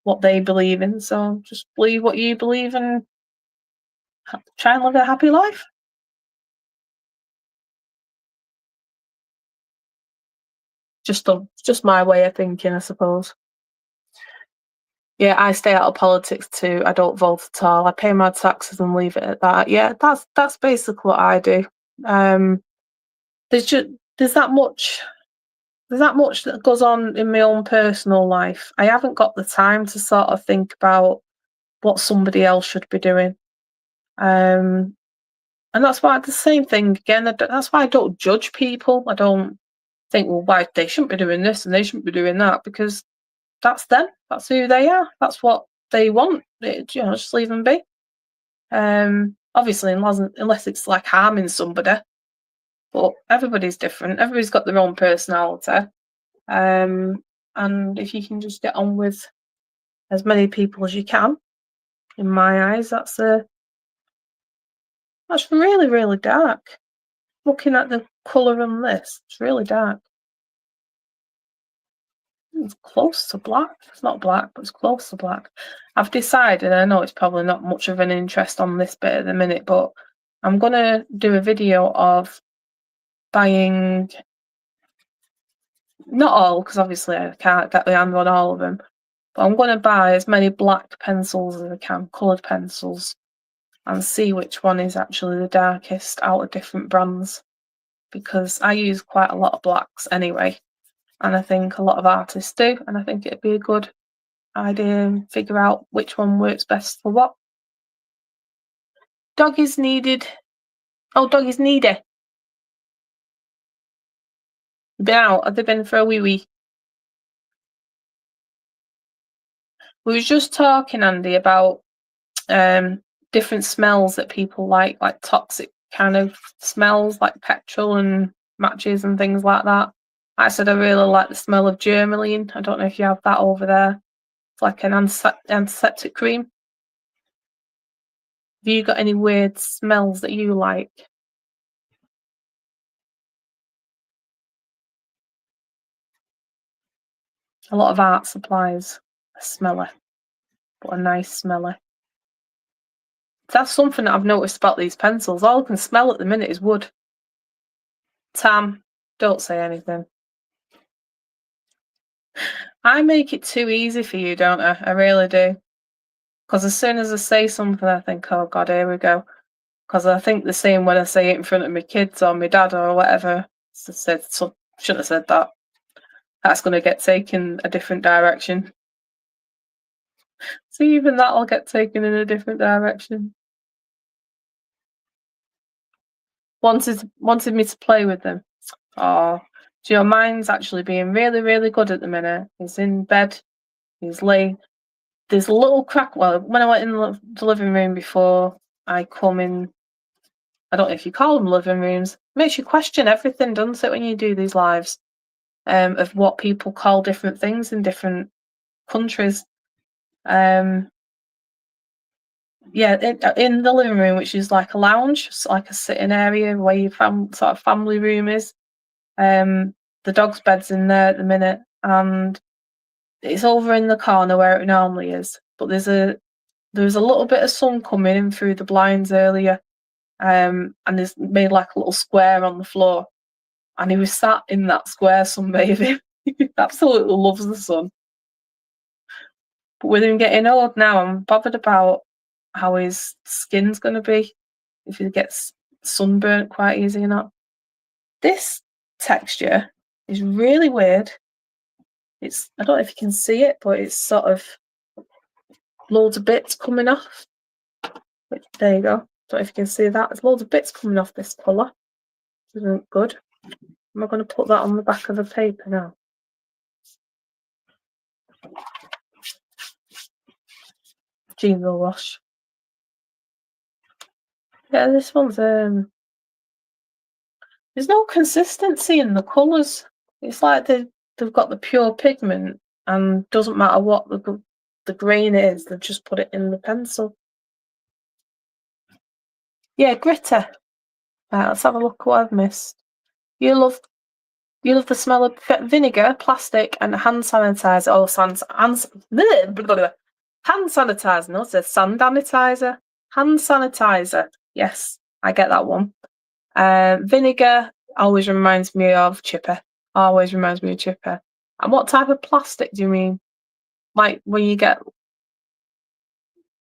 what they believe in. So just believe what you believe and try and live a happy life. Just my way of thinking, I suppose. Yeah, I stay out of politics too. I don't vote at all. I pay my taxes and leave it at that. Yeah, that's basically what I do. There's just there's that much that goes on in my own personal life. I haven't got the time to sort of think about what somebody else should be doing. And that's why the same thing again. That's why I don't judge people. I don't think, well, why they shouldn't be doing this and they shouldn't be doing that, because that's them. That's who they are. That's what they want. Just leave them be. Obviously, unless it's like harming somebody. But everybody's different. Everybody's got their own personality. And if you can just get on with as many people as you can, in my eyes, that's really, really dark. Looking at the colour on this, it's really dark. It's close to black. It's not black, but it's close to black. I've decided, I know it's probably not much of an interest on this bit at the minute, but I'm going to do a video of buying, not all, because obviously I can't get my hand on all of them, but I'm going to buy as many black pencils as I can, coloured pencils, and see which one is actually the darkest out of different brands, because I use quite a lot of blacks anyway, and I think a lot of artists do, and I think it'd be a good idea and figure out which one works best for what. Doggies needed. Oh, doggies needy. Been out. Have they been for a wee wee? We was just talking, Andy, about different smells that people like toxic kind of smells, like petrol and matches and things like that. I said I really like the smell of Germaline. I don't know if you have that over there. It's like an antiseptic cream. Have you got any weird smells that you like? A lot of art supplies are smelly, but a nice smelly. That's something that I've noticed about these pencils. All I can smell at the minute is wood. Tam, don't say anything. I make it too easy for you, don't I? I really do. Because as soon as I say something, I think, oh God, here we go. Because I think the same when I say it in front of my kids or my dad or whatever. So shouldn't have said that. That's going to get taken a different direction. See, even that'll get taken in a different direction. Wanted me to play with them. Oh, do you know, mine's actually being really, really good at the minute. He's in bed. He's laying. There's a little crack. Well, when I went in the living room before I come in, I don't know if you call them living rooms. Makes you question everything, doesn't it, when you do these lives? Of what people call different things in different countries. Yeah, in the living room, which is like a lounge, like a sitting area where your sort of family room is. The dog's bed's in there at the minute, and it's over in the corner where it normally is. But there's a little bit of sun coming in through the blinds earlier, and there's made like a little square on the floor, and he was sat in that square sunbathing. He absolutely loves the sun. But with him getting old now, I'm bothered about how his skin's going to be, if he gets sunburnt quite easy or not. This texture is really weird. I don't know if you can see it, but it's sort of loads of bits coming off. There you go. Don't know if you can see that. There's loads of bits coming off this colour. Isn't good. Am I going to put that on the back of the paper now? Jingle wash. Yeah, this one's there's no consistency in the colours. It's like they've got the pure pigment, and doesn't matter what the grain is, they've just put it in the pencil. Yeah, glitter. Right, let's have a look what I've missed. You love the smell of vinegar, plastic, and hand sanitizer. Oh, hand sanitizer. No, it says sand sanitizer. Hand sanitizer. Yes, I get that one. Vinegar always reminds me of Chipper. Always reminds me of Chipper. And what type of plastic do you mean? Like when you get,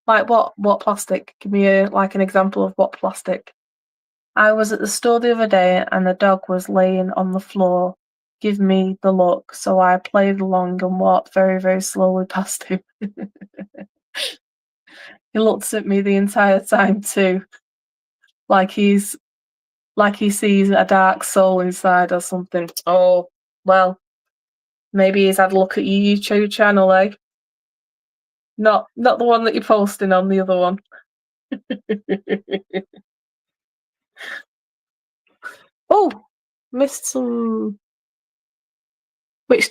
like what plastic? Give me an example of what plastic. I was at the store the other day and the dog was laying on the floor. Give me the look. So I played along and walked very, very slowly past him. He looks at me the entire time too, like he sees a dark soul inside or something. Oh, well, maybe he's had a look at your YouTube channel, eh? Not the one that you're posting on, the other one. Oh, missed some. Which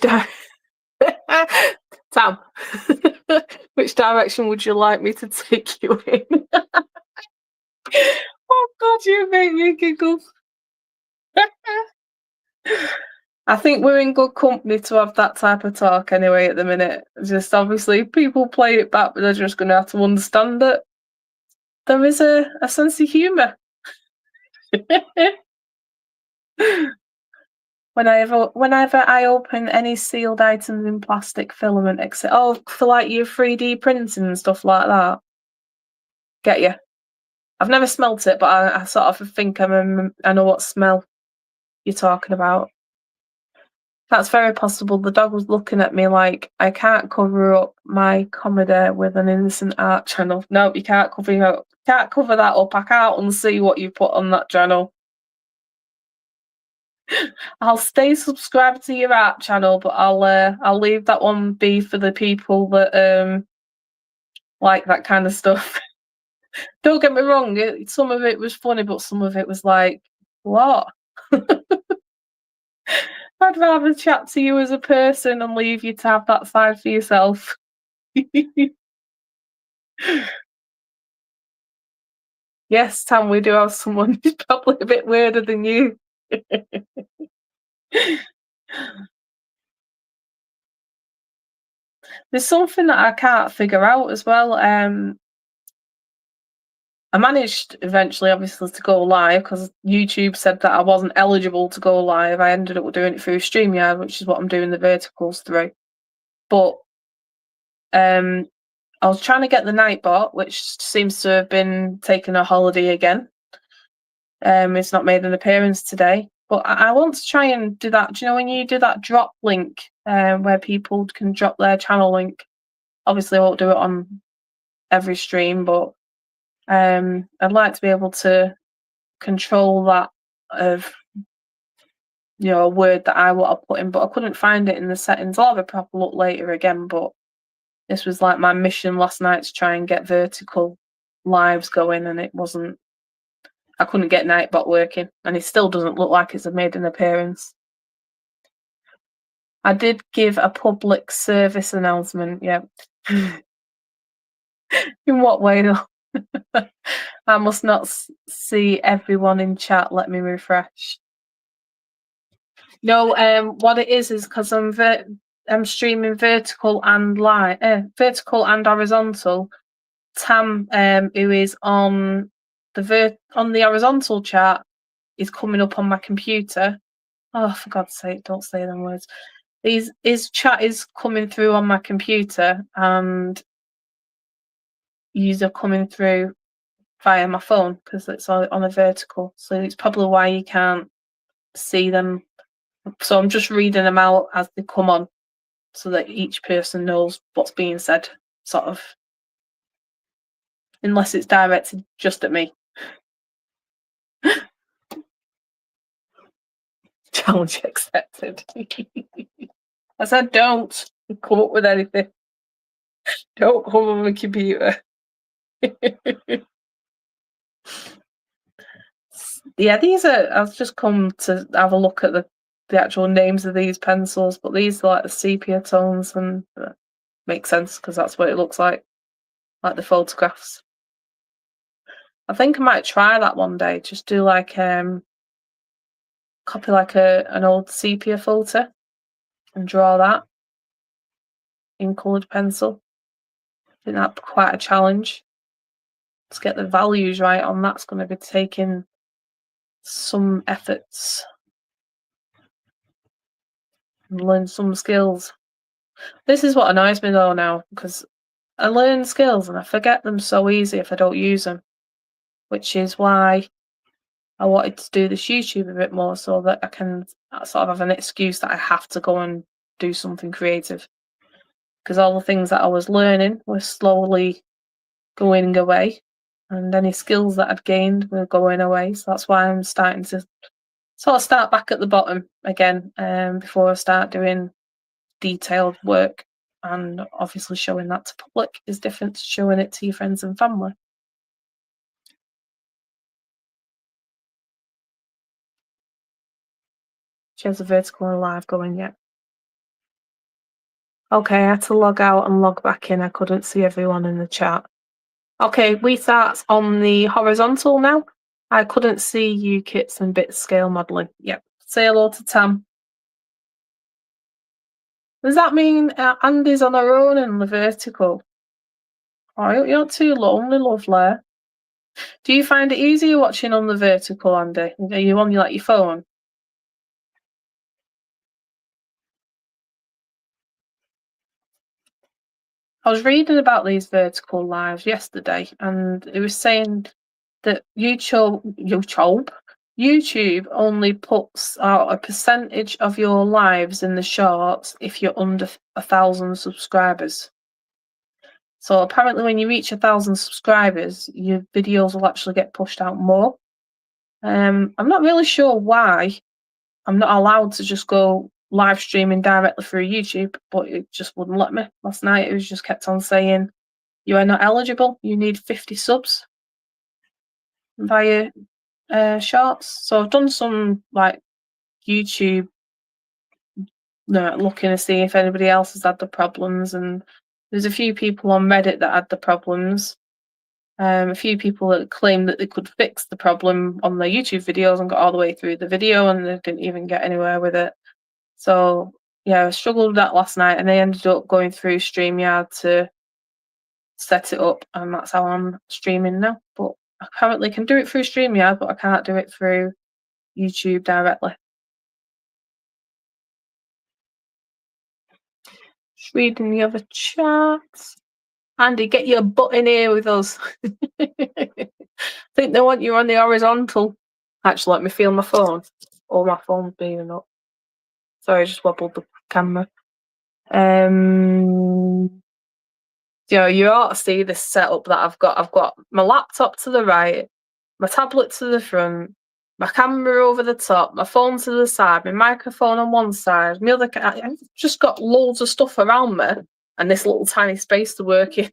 Tam, which direction would you like me to take you in? Oh God, you make me giggle. I think we're in good company to have that type of talk anyway at the minute. Just obviously people play it back, but they're just going to have to understand that there is a sense of humour. Whenever I open any sealed items in plastic filament, except for like your 3D printing and stuff like that. Get you? I've never smelt it, but I sort of think I know what smell you're talking about. That's very possible. The dog was looking at me like, I can't cover up my comedy with an innocent art channel. No, you can't cover that up. I can't unsee what you put on that channel. I'll stay subscribed to your art channel, but I'll leave that one be for the people that like that kind of stuff. Don't get me wrong, some of it was funny, but some of it was like, what? I'd rather chat to you as a person and leave you to have that side for yourself. Yes, Tam, we do have someone who's probably a bit weirder than you. There's something that I can't figure out as well. I managed eventually, obviously, to go live because YouTube said that I wasn't eligible to go live. I ended up doing it through StreamYard, which is what I'm doing the verticals through. But I was trying to get the Nightbot, which seems to have been taking a holiday again. It's not made an appearance today. But I want to try and do that. Do you know when you do that drop link where people can drop their channel link? Obviously, I won't do it on every stream, but I'd like to be able to control that of a word that I want to put in, but I couldn't find it in the settings. I'll have a proper look later again, but this was like my mission last night to try and get vertical lives going, and it wasn't. I couldn't get Nightbot working, and it still doesn't look like it's made an appearance. I did give a public service announcement, yeah. In what way though? I must not see everyone in chat. Let me refresh. No, what it is because I'm streaming vertical and horizontal. Tam, who is on the horizontal chat, is coming up on my computer. Oh, for God's sake, don't say them words. His chat is coming through on my computer, and user coming through via my phone because it's on a vertical. So it's probably why you can't see them. So I'm just reading them out as they come on, so that each person knows what's being said, sort of. Unless it's directed just at me. Challenge accepted. I said don't come up with anything. Don't come on my computer. Yeah, these are. I've just come to have a look at the actual names of these pencils, but these are like the sepia tones, and makes sense because that's what it looks like the photographs. I think I might try that one day. Just do like copy like an old sepia filter and draw that in coloured pencil. I think that'd be quite a challenge. To get the values right on that's going to be taking some efforts and learn some skills. This is what annoys me though now, because I learn skills and I forget them so easy if I don't use them, which is why I wanted to do this YouTube a bit more so that I can sort of have an excuse that I have to go and do something creative. Because all the things that I was learning were slowly going away, and any skills that I'd gained were going away. So that's why I'm starting to sort of start back at the bottom again before I start doing detailed work. And obviously showing that to public is different to showing it to your friends and family. She has a vertical and live going yet. Okay, I had to log out and log back in. I couldn't see everyone in the chat. Okay, we start on the horizontal now. I couldn't see you, Kits and Bits Scale Modelling. Yep. Say hello to Tam. Does that mean Andy's on her own in the vertical? Oh, you're not too lonely, lovely. Do you find it easier watching on the vertical, Andy? Are you on your phone? I was reading about these vertical lives yesterday, and it was saying that YouTube only puts out a percentage of your lives in the shorts if you're under 1,000 subscribers. So apparently when you reach 1,000 subscribers, your videos will actually get pushed out more. I'm not really sure why I'm not allowed to just go live streaming directly through YouTube, but it just wouldn't let me. Last night it was just kept on saying, you are not eligible, you need 50 subs via shorts. So I've done some YouTube looking to see if anybody else has had the problems, and there's a few people on Reddit that had the problems. A few people that claimed that they could fix the problem on their YouTube videos and got all the way through the video and they didn't even get anywhere with it. So yeah, I struggled with that last night, and I ended up going through StreamYard to set it up, and that's how I'm streaming now. But apparently can do it through StreamYard, but I can't do it through YouTube directly. Just reading the other chats. Andy, get your butt in here with us. Think they want you on the horizontal. Actually, let me feel my phone. Oh, my phone's being up. Sorry, I just wobbled the camera. You ought to see this setup that I've got. I've got my laptop to the right, my tablet to the front, my camera over the top, my phone to the side, my microphone on one side, my other. I've just got loads of stuff around me, and this little tiny space to work in.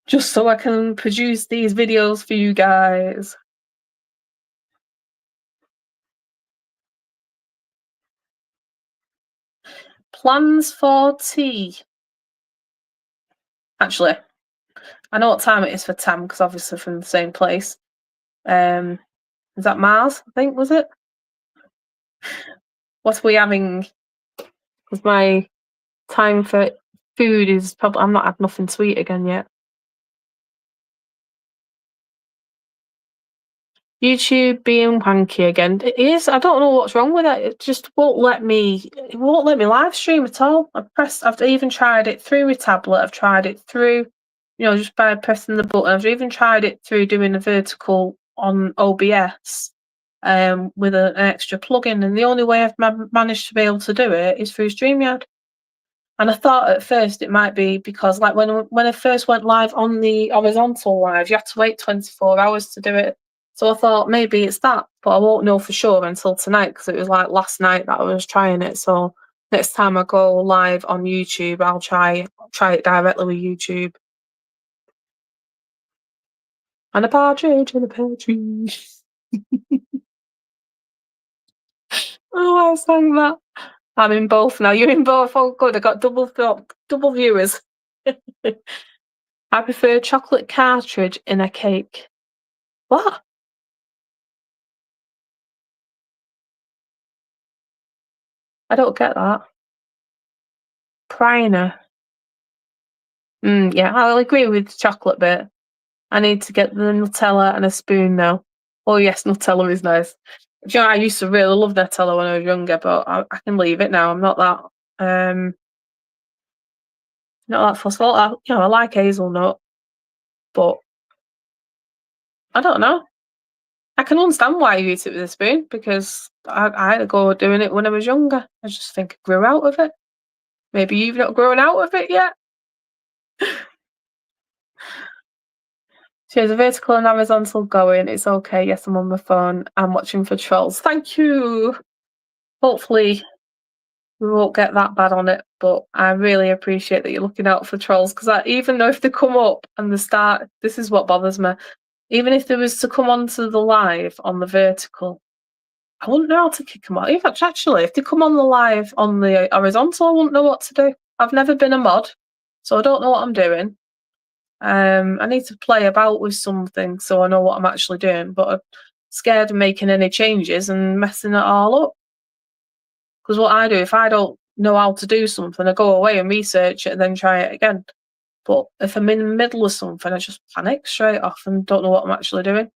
Just so I can produce these videos for you guys. Plans for tea. Actually, I know what time it is for Tam because obviously from the same place. Is that Mars? I think was it. What are we having? Because my time for food is probably. I'm not had nothing to eat again yet. YouTube being wanky again. It is. I don't know what's wrong with it. It just won't let me. It won't let me live stream at all. I've even tried it through my tablet. I've tried it through, just by pressing the button. I've even tried it through doing a vertical on OBS, with an extra plugin. And the only way I've managed to be able to do it is through StreamYard. And I thought at first it might be because, like, when I first went live on the horizontal live, you had to wait 24 hours to do it. So I thought maybe it's that, but I won't know for sure until tonight because it was like last night that I was trying it. So next time I go live on YouTube, I'll try it directly with YouTube. And a partridge in a pear tree. Oh, I sang that. I'm in both now. You're in both. Oh, good. I got double viewers. I prefer chocolate cartridge in a cake. What? I don't get that. Priner. Yeah, I'll agree with the chocolate bit. I need to get the Nutella and a spoon now. Oh yes, Nutella is nice. Do you know, I used to really love Nutella when I was younger, but I can leave it now. I'm not that fussed. Well, I like hazelnut, but I don't know. I can understand why you eat it with a spoon because I had to go doing it when I was younger. I just think I grew out of it. Maybe you've not grown out of it yet. She has a vertical and horizontal going. It's okay. Yes, I'm on my phone. I'm watching for trolls. Thank you. Hopefully we won't get that bad on it, but I really appreciate that you're looking out for trolls because even though if they come up and they start, this is what bothers me. Even if there was to come onto the live on the vertical, I wouldn't know how to kick them out. Actually, if they come on the live on the horizontal, I wouldn't know what to do. I've never been a mod, so I don't know what I'm doing. I need to play about with something so I know what I'm actually doing, but I'm scared of making any changes and messing it all up. Because what I do, if I don't know how to do something, I go away and research it and then try it again. But if I'm in the middle of something, I just panic straight off and don't know what I'm actually doing.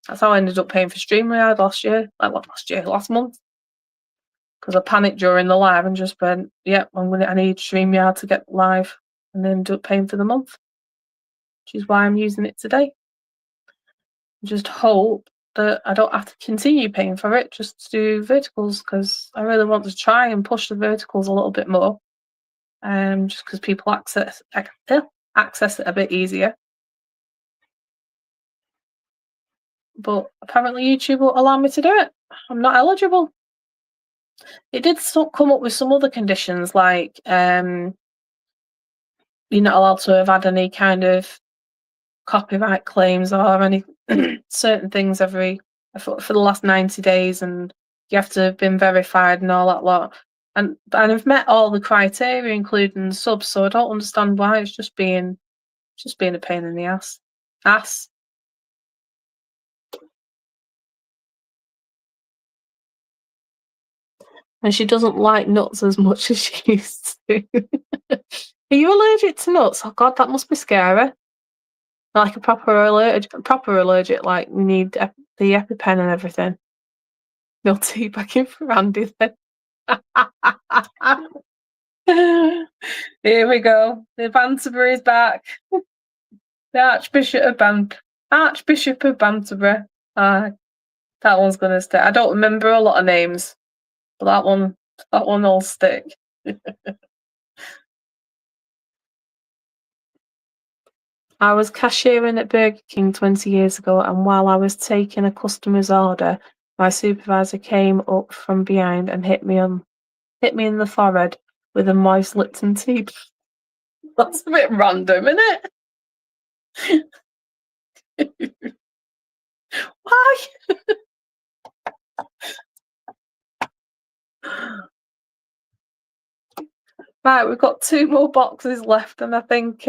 That's how I ended up paying for StreamYard last month. Because I panicked during the live and just went, yep, I need StreamYard to get live, and then ended up paying for the month, which is why I'm using it today. Just hope that I don't have to continue paying for it just to do verticals because I really want to try and push the verticals a little bit more. Just because people access it a bit easier. But apparently YouTube won't allow me to do it. I'm not eligible. It did come up with some other conditions like you're not allowed to have had any kind of copyright claims or any certain things for the last 90 days, and you have to have been verified and all that lot. And I've met all the criteria, including subs, so I don't understand why it's just being a pain in the ass. And she doesn't like nuts as much as she used to. Are you allergic to nuts? Oh God, that must be scary. Like a proper allergic, like you need the EpiPen and everything. No teabagging for Andy then. Here we go. The Banterbury is back. The Archbishop of Banterbury. That one's gonna stay. I don't remember a lot of names, but that one will stick. I was cashiering at Burger King 20 years ago, and while I was taking a customer's order, my supervisor came up from behind and hit me in the forehead with a moist Lipton tea. That's a bit random, isn't it? Why? Right, we've got 2 more boxes left, and I think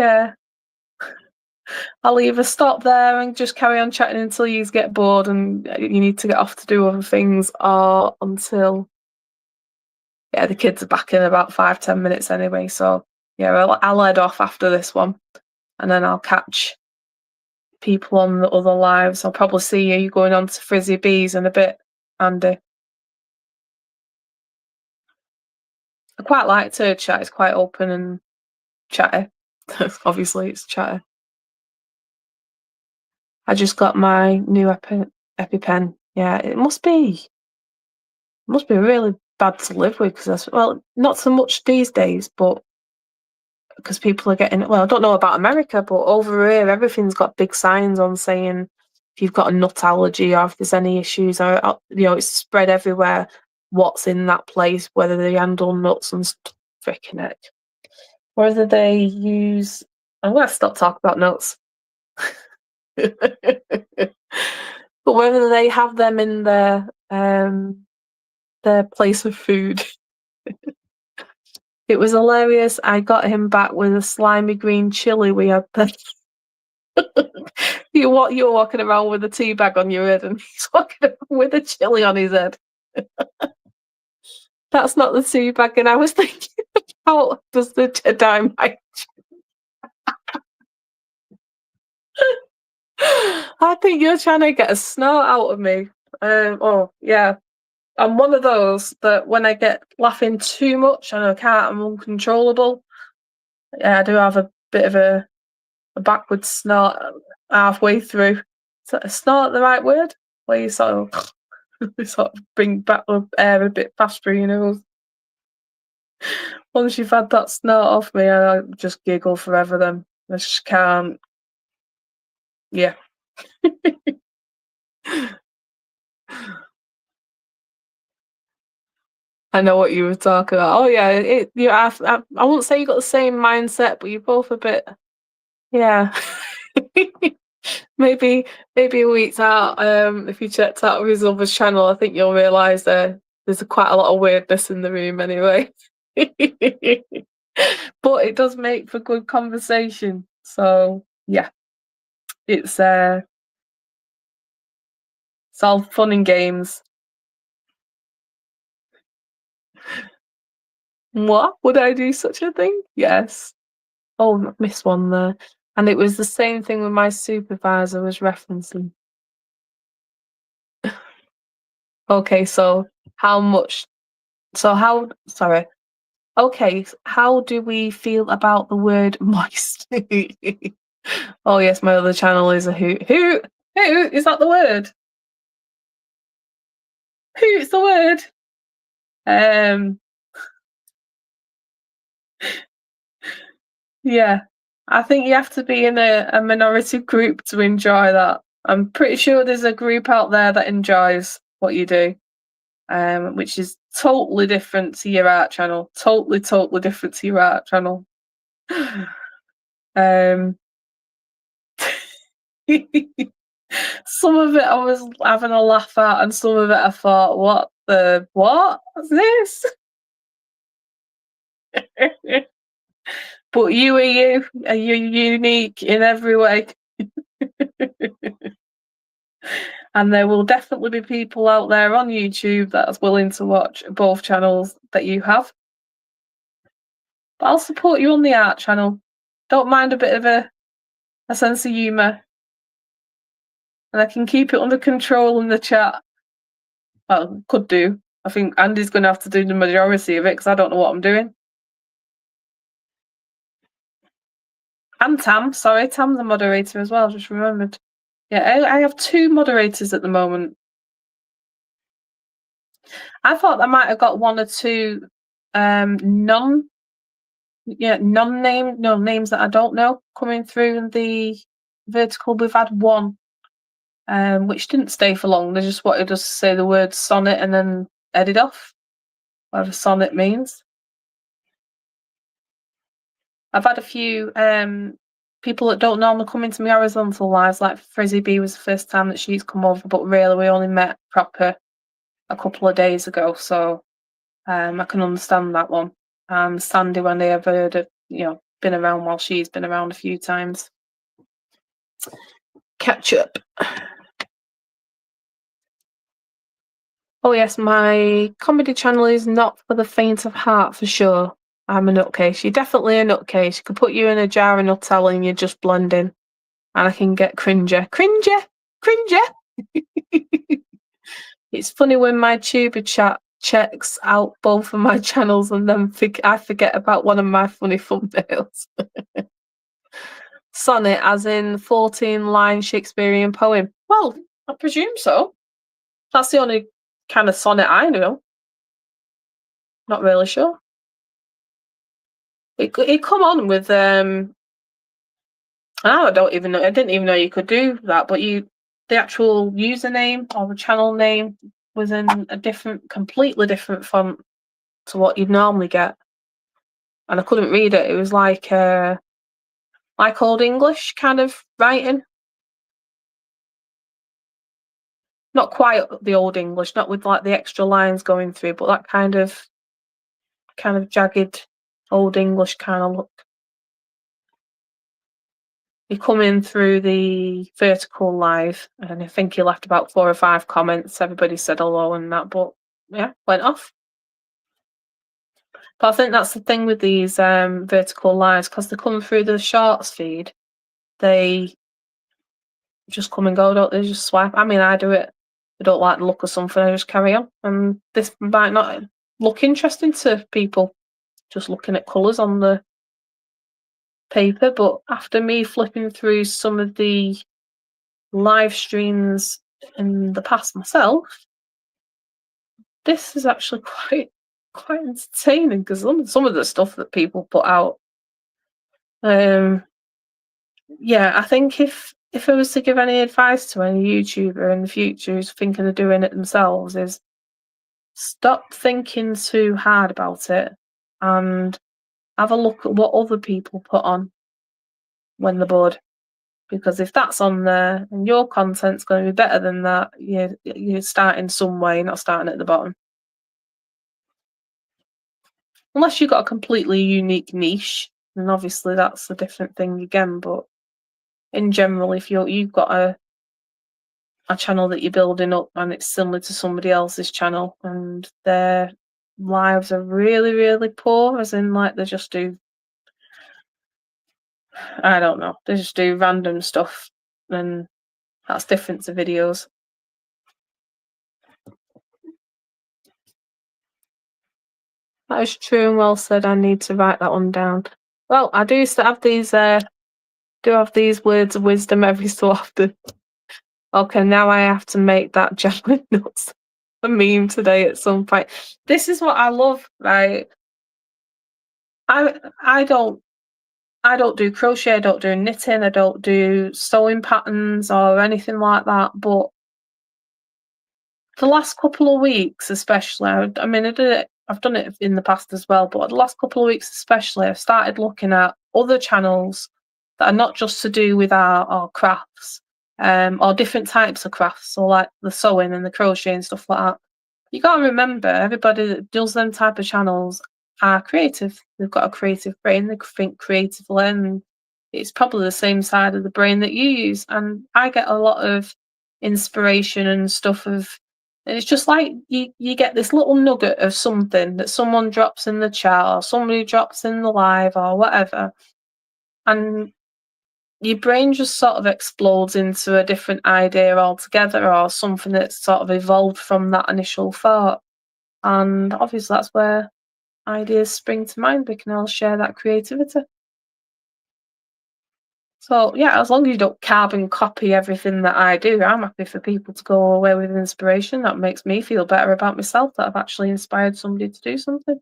I'll either stop there and just carry on chatting until you get bored and you need to get off to do other things, or until the kids are back in about 5-10 minutes anyway. So yeah, I'll head off after this one, and then I'll catch people on the other lives. I'll probably see you going on to Frizzy Bees in a bit, Andy. I quite like Turd Chat. It's quite open and chatty. Obviously, it's chatty. I just got my new EpiPen. Yeah, it must be really bad to live with, because not so much these days, but because people are getting, well, I don't know about America, but over here everything's got big signs on saying if you've got a nut allergy or if there's any issues, or it's spread everywhere what's in that place, whether they handle nuts and stuff. Freaking heck. Whether they use, I'm gonna stop talking about nuts. But whether they have them in their place of food. It was hilarious. I got him back with a slimy green chili we had there. You're walking around with a tea bag on your head, and he's walking around with a chili on his head. That's not the tea bag, and I was thinking, how does the Jedi I think you're trying to get a snort out of me. Oh yeah, I'm one of those that when I get laughing too much and I'm uncontrollable. Yeah, I do have a bit of a backward snort halfway through. Is a snort the right word? Where you sort of bring back the air a bit past through your nose. Once you've had that snort off me, I just giggle forever then. I just can't. Yeah. I know what you were talking about. Oh yeah, I won't say you got the same mindset, but you're both a bit. Yeah. maybe a week's out. If you checked out his other channel, I think you'll realise there's quite a lot of weirdness in the room anyway. But it does make for good conversation. So yeah, it's all fun and games. What? Would I do such a thing? Yes. Oh, missed one there. And it was the same thing with my supervisor was referencing. Okay, so sorry. Okay, how do we feel about the word moist? Oh yes, my other channel is a hoot. Hoot! Hoot! Is that the word? Hoot's the word. Yeah. I think you have to be in a minority group to enjoy that. I'm pretty sure there's a group out there that enjoys what you do, which is totally different to your art channel. Totally different to your art channel. Some of it I was having a laugh at, and some of it I thought, what is this? But you are unique in every way. And there will definitely be people out there on YouTube that's willing to watch both channels that you have. But I'll support you on the art channel. Don't mind a bit of a a sense of humour, and I can keep it under control in the chat. Well, could do. I think Andy's going to have to do the majority of it because I don't know what I'm doing. And Tam, sorry, Tam's a moderator as well, just remembered. Yeah, I have 2 moderators at the moment. I thought I might have got 1 or 2 names that I don't know coming through in the vertical. We've had 1 which didn't stay for long. They just wanted us to say the word sonnet and then edit off whatever sonnet means. I've had a few people that don't normally come into my horizontal lives, like Frizzy B was the first time that she's come over, but really we only met proper a couple of days ago, so I can understand that one. And Sandy, when they have heard of, been around while she's been around a few times. Catch up. Oh yes, my comedy channel is not for the faint of heart for sure. I'm a nutcase. You're definitely a nutcase. You could put you in a jar of Nutella and you just blend in. And I can get cringer. It's funny when my tuber chat checks out both of my channels and then I forget about one of my funny thumbnails. Sonnet, as in 14-line Shakespearean poem. Well, I presume so. That's the only kind of sonnet I know. Not really sure. It come on with I don't even know. I didn't even know you could do that. But the actual username or the channel name was in a completely different font to what you'd normally get, and I couldn't read it. It was like Old English kind of writing. Not quite the Old English, not with like the extra lines going through, but that kind of jagged Old English kind of look. You come in through the vertical live, and I think you left about 4 or 5 comments. Everybody said hello and that, but yeah, went off. But I think that's the thing with these vertical lives, because they come through the shorts feed. They just come and go, don't they? Just swipe. I mean, I do it. I don't like the look of something, I just carry on. And this might not look interesting to people, just looking at colours on the paper. But after me flipping through some of the live streams in the past myself, this is actually quite entertaining, because some of the stuff that people put out. Yeah, I think if I was to give any advice to any YouTuber in the future who's thinking of doing it themselves, is stop thinking too hard about it and have a look at what other people put on when they're bored. Because if that's on there and your content's going to be better than that, you're starting some way, not starting at the bottom. Unless you've got a completely unique niche, and obviously that's a different thing again. But in general, if you've got a channel that you're building up and it's similar to somebody else's channel and their lives are really, really poor, as in like they just do, I don't know, they just do random stuff, then that's different to videos. That is true and well said. I need to write that one down. Well, I do have these words of wisdom every so often. Okay, now I have to make that jelly nuts a meme today at some point. This is what I love, right? I don't do crochet, I don't do knitting, I don't do sewing patterns or anything like that. But the last couple of weeks, especially, I mean, I've done it in the past as well, but the last couple of weeks especially, I've started looking at other channels that are not just to do with art or crafts, or different types of crafts, so like the sewing and the crochet and stuff like that. You got to remember, everybody that does them type of channels are creative. They've got a creative brain, they think creatively, and it's probably the same side of the brain that you use. And I get a lot of inspiration and stuff and it's just like you get this little nugget of something that someone drops in the chat or somebody drops in the live or whatever, and your brain just sort of explodes into a different idea altogether, or something that's sort of evolved from that initial thought. And obviously that's where ideas spring to mind. We can all share that creativity. So yeah, as long as you don't carbon copy everything that I do, I'm happy for people to go away with inspiration. That makes me feel better about myself, that I've actually inspired somebody to do something.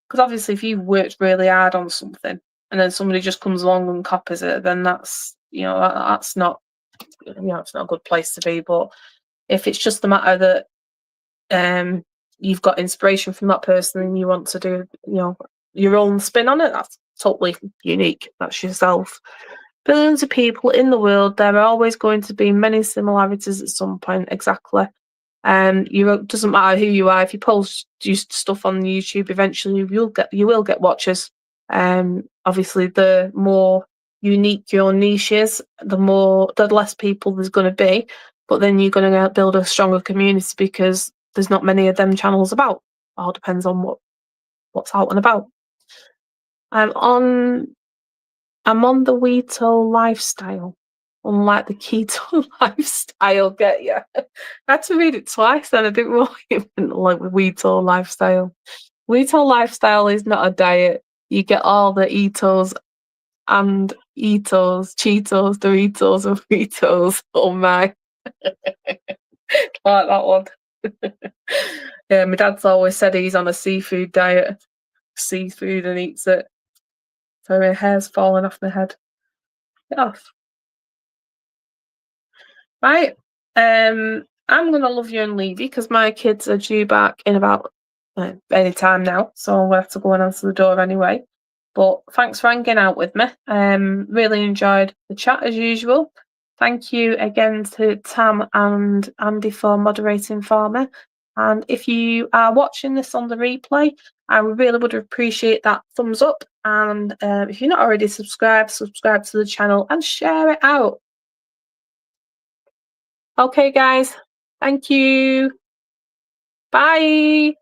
Because obviously, if you worked really hard on something and then somebody just comes along and copies it, then that's, that's not, it's not a good place to be. But if it's just the matter that you've got inspiration from that person and you want to do, your own spin on it, that's totally unique. That's yourself. Billions of people in the world, there are always going to be many similarities at some point. Exactly. You doesn't matter who you are. If you post stuff on YouTube, eventually you will get watchers. Obviously, the more unique your niche is, the less people there's going to be. But then you're going to build a stronger community because there's not many of them channels about. It all depends on what's out and about. I'm on the Weeto lifestyle, unlike the keto lifestyle. Get ya? I had to read it twice, and I didn't know it meant like Weeto lifestyle. Weeto lifestyle is not a diet. You get all the Etos and Etos, Cheetos, Doritos, and Fritos. Oh my! I like that one. Yeah, my dad's always said he's on a seafood diet. Seafood and eats it. So my hair's falling off my head. Get off. Right. I'm gonna love you and leave you because my kids are due back in about any time now, so I'm gonna have to go and answer the door anyway. But thanks for hanging out with me. Really enjoyed the chat as usual. Thank you again to Tam and Andy for moderating for me. And if you are watching this on the replay, I really would appreciate that thumbs up. And if you're not already subscribed, subscribe to the channel and share it out. Okay, guys. Thank you. Bye.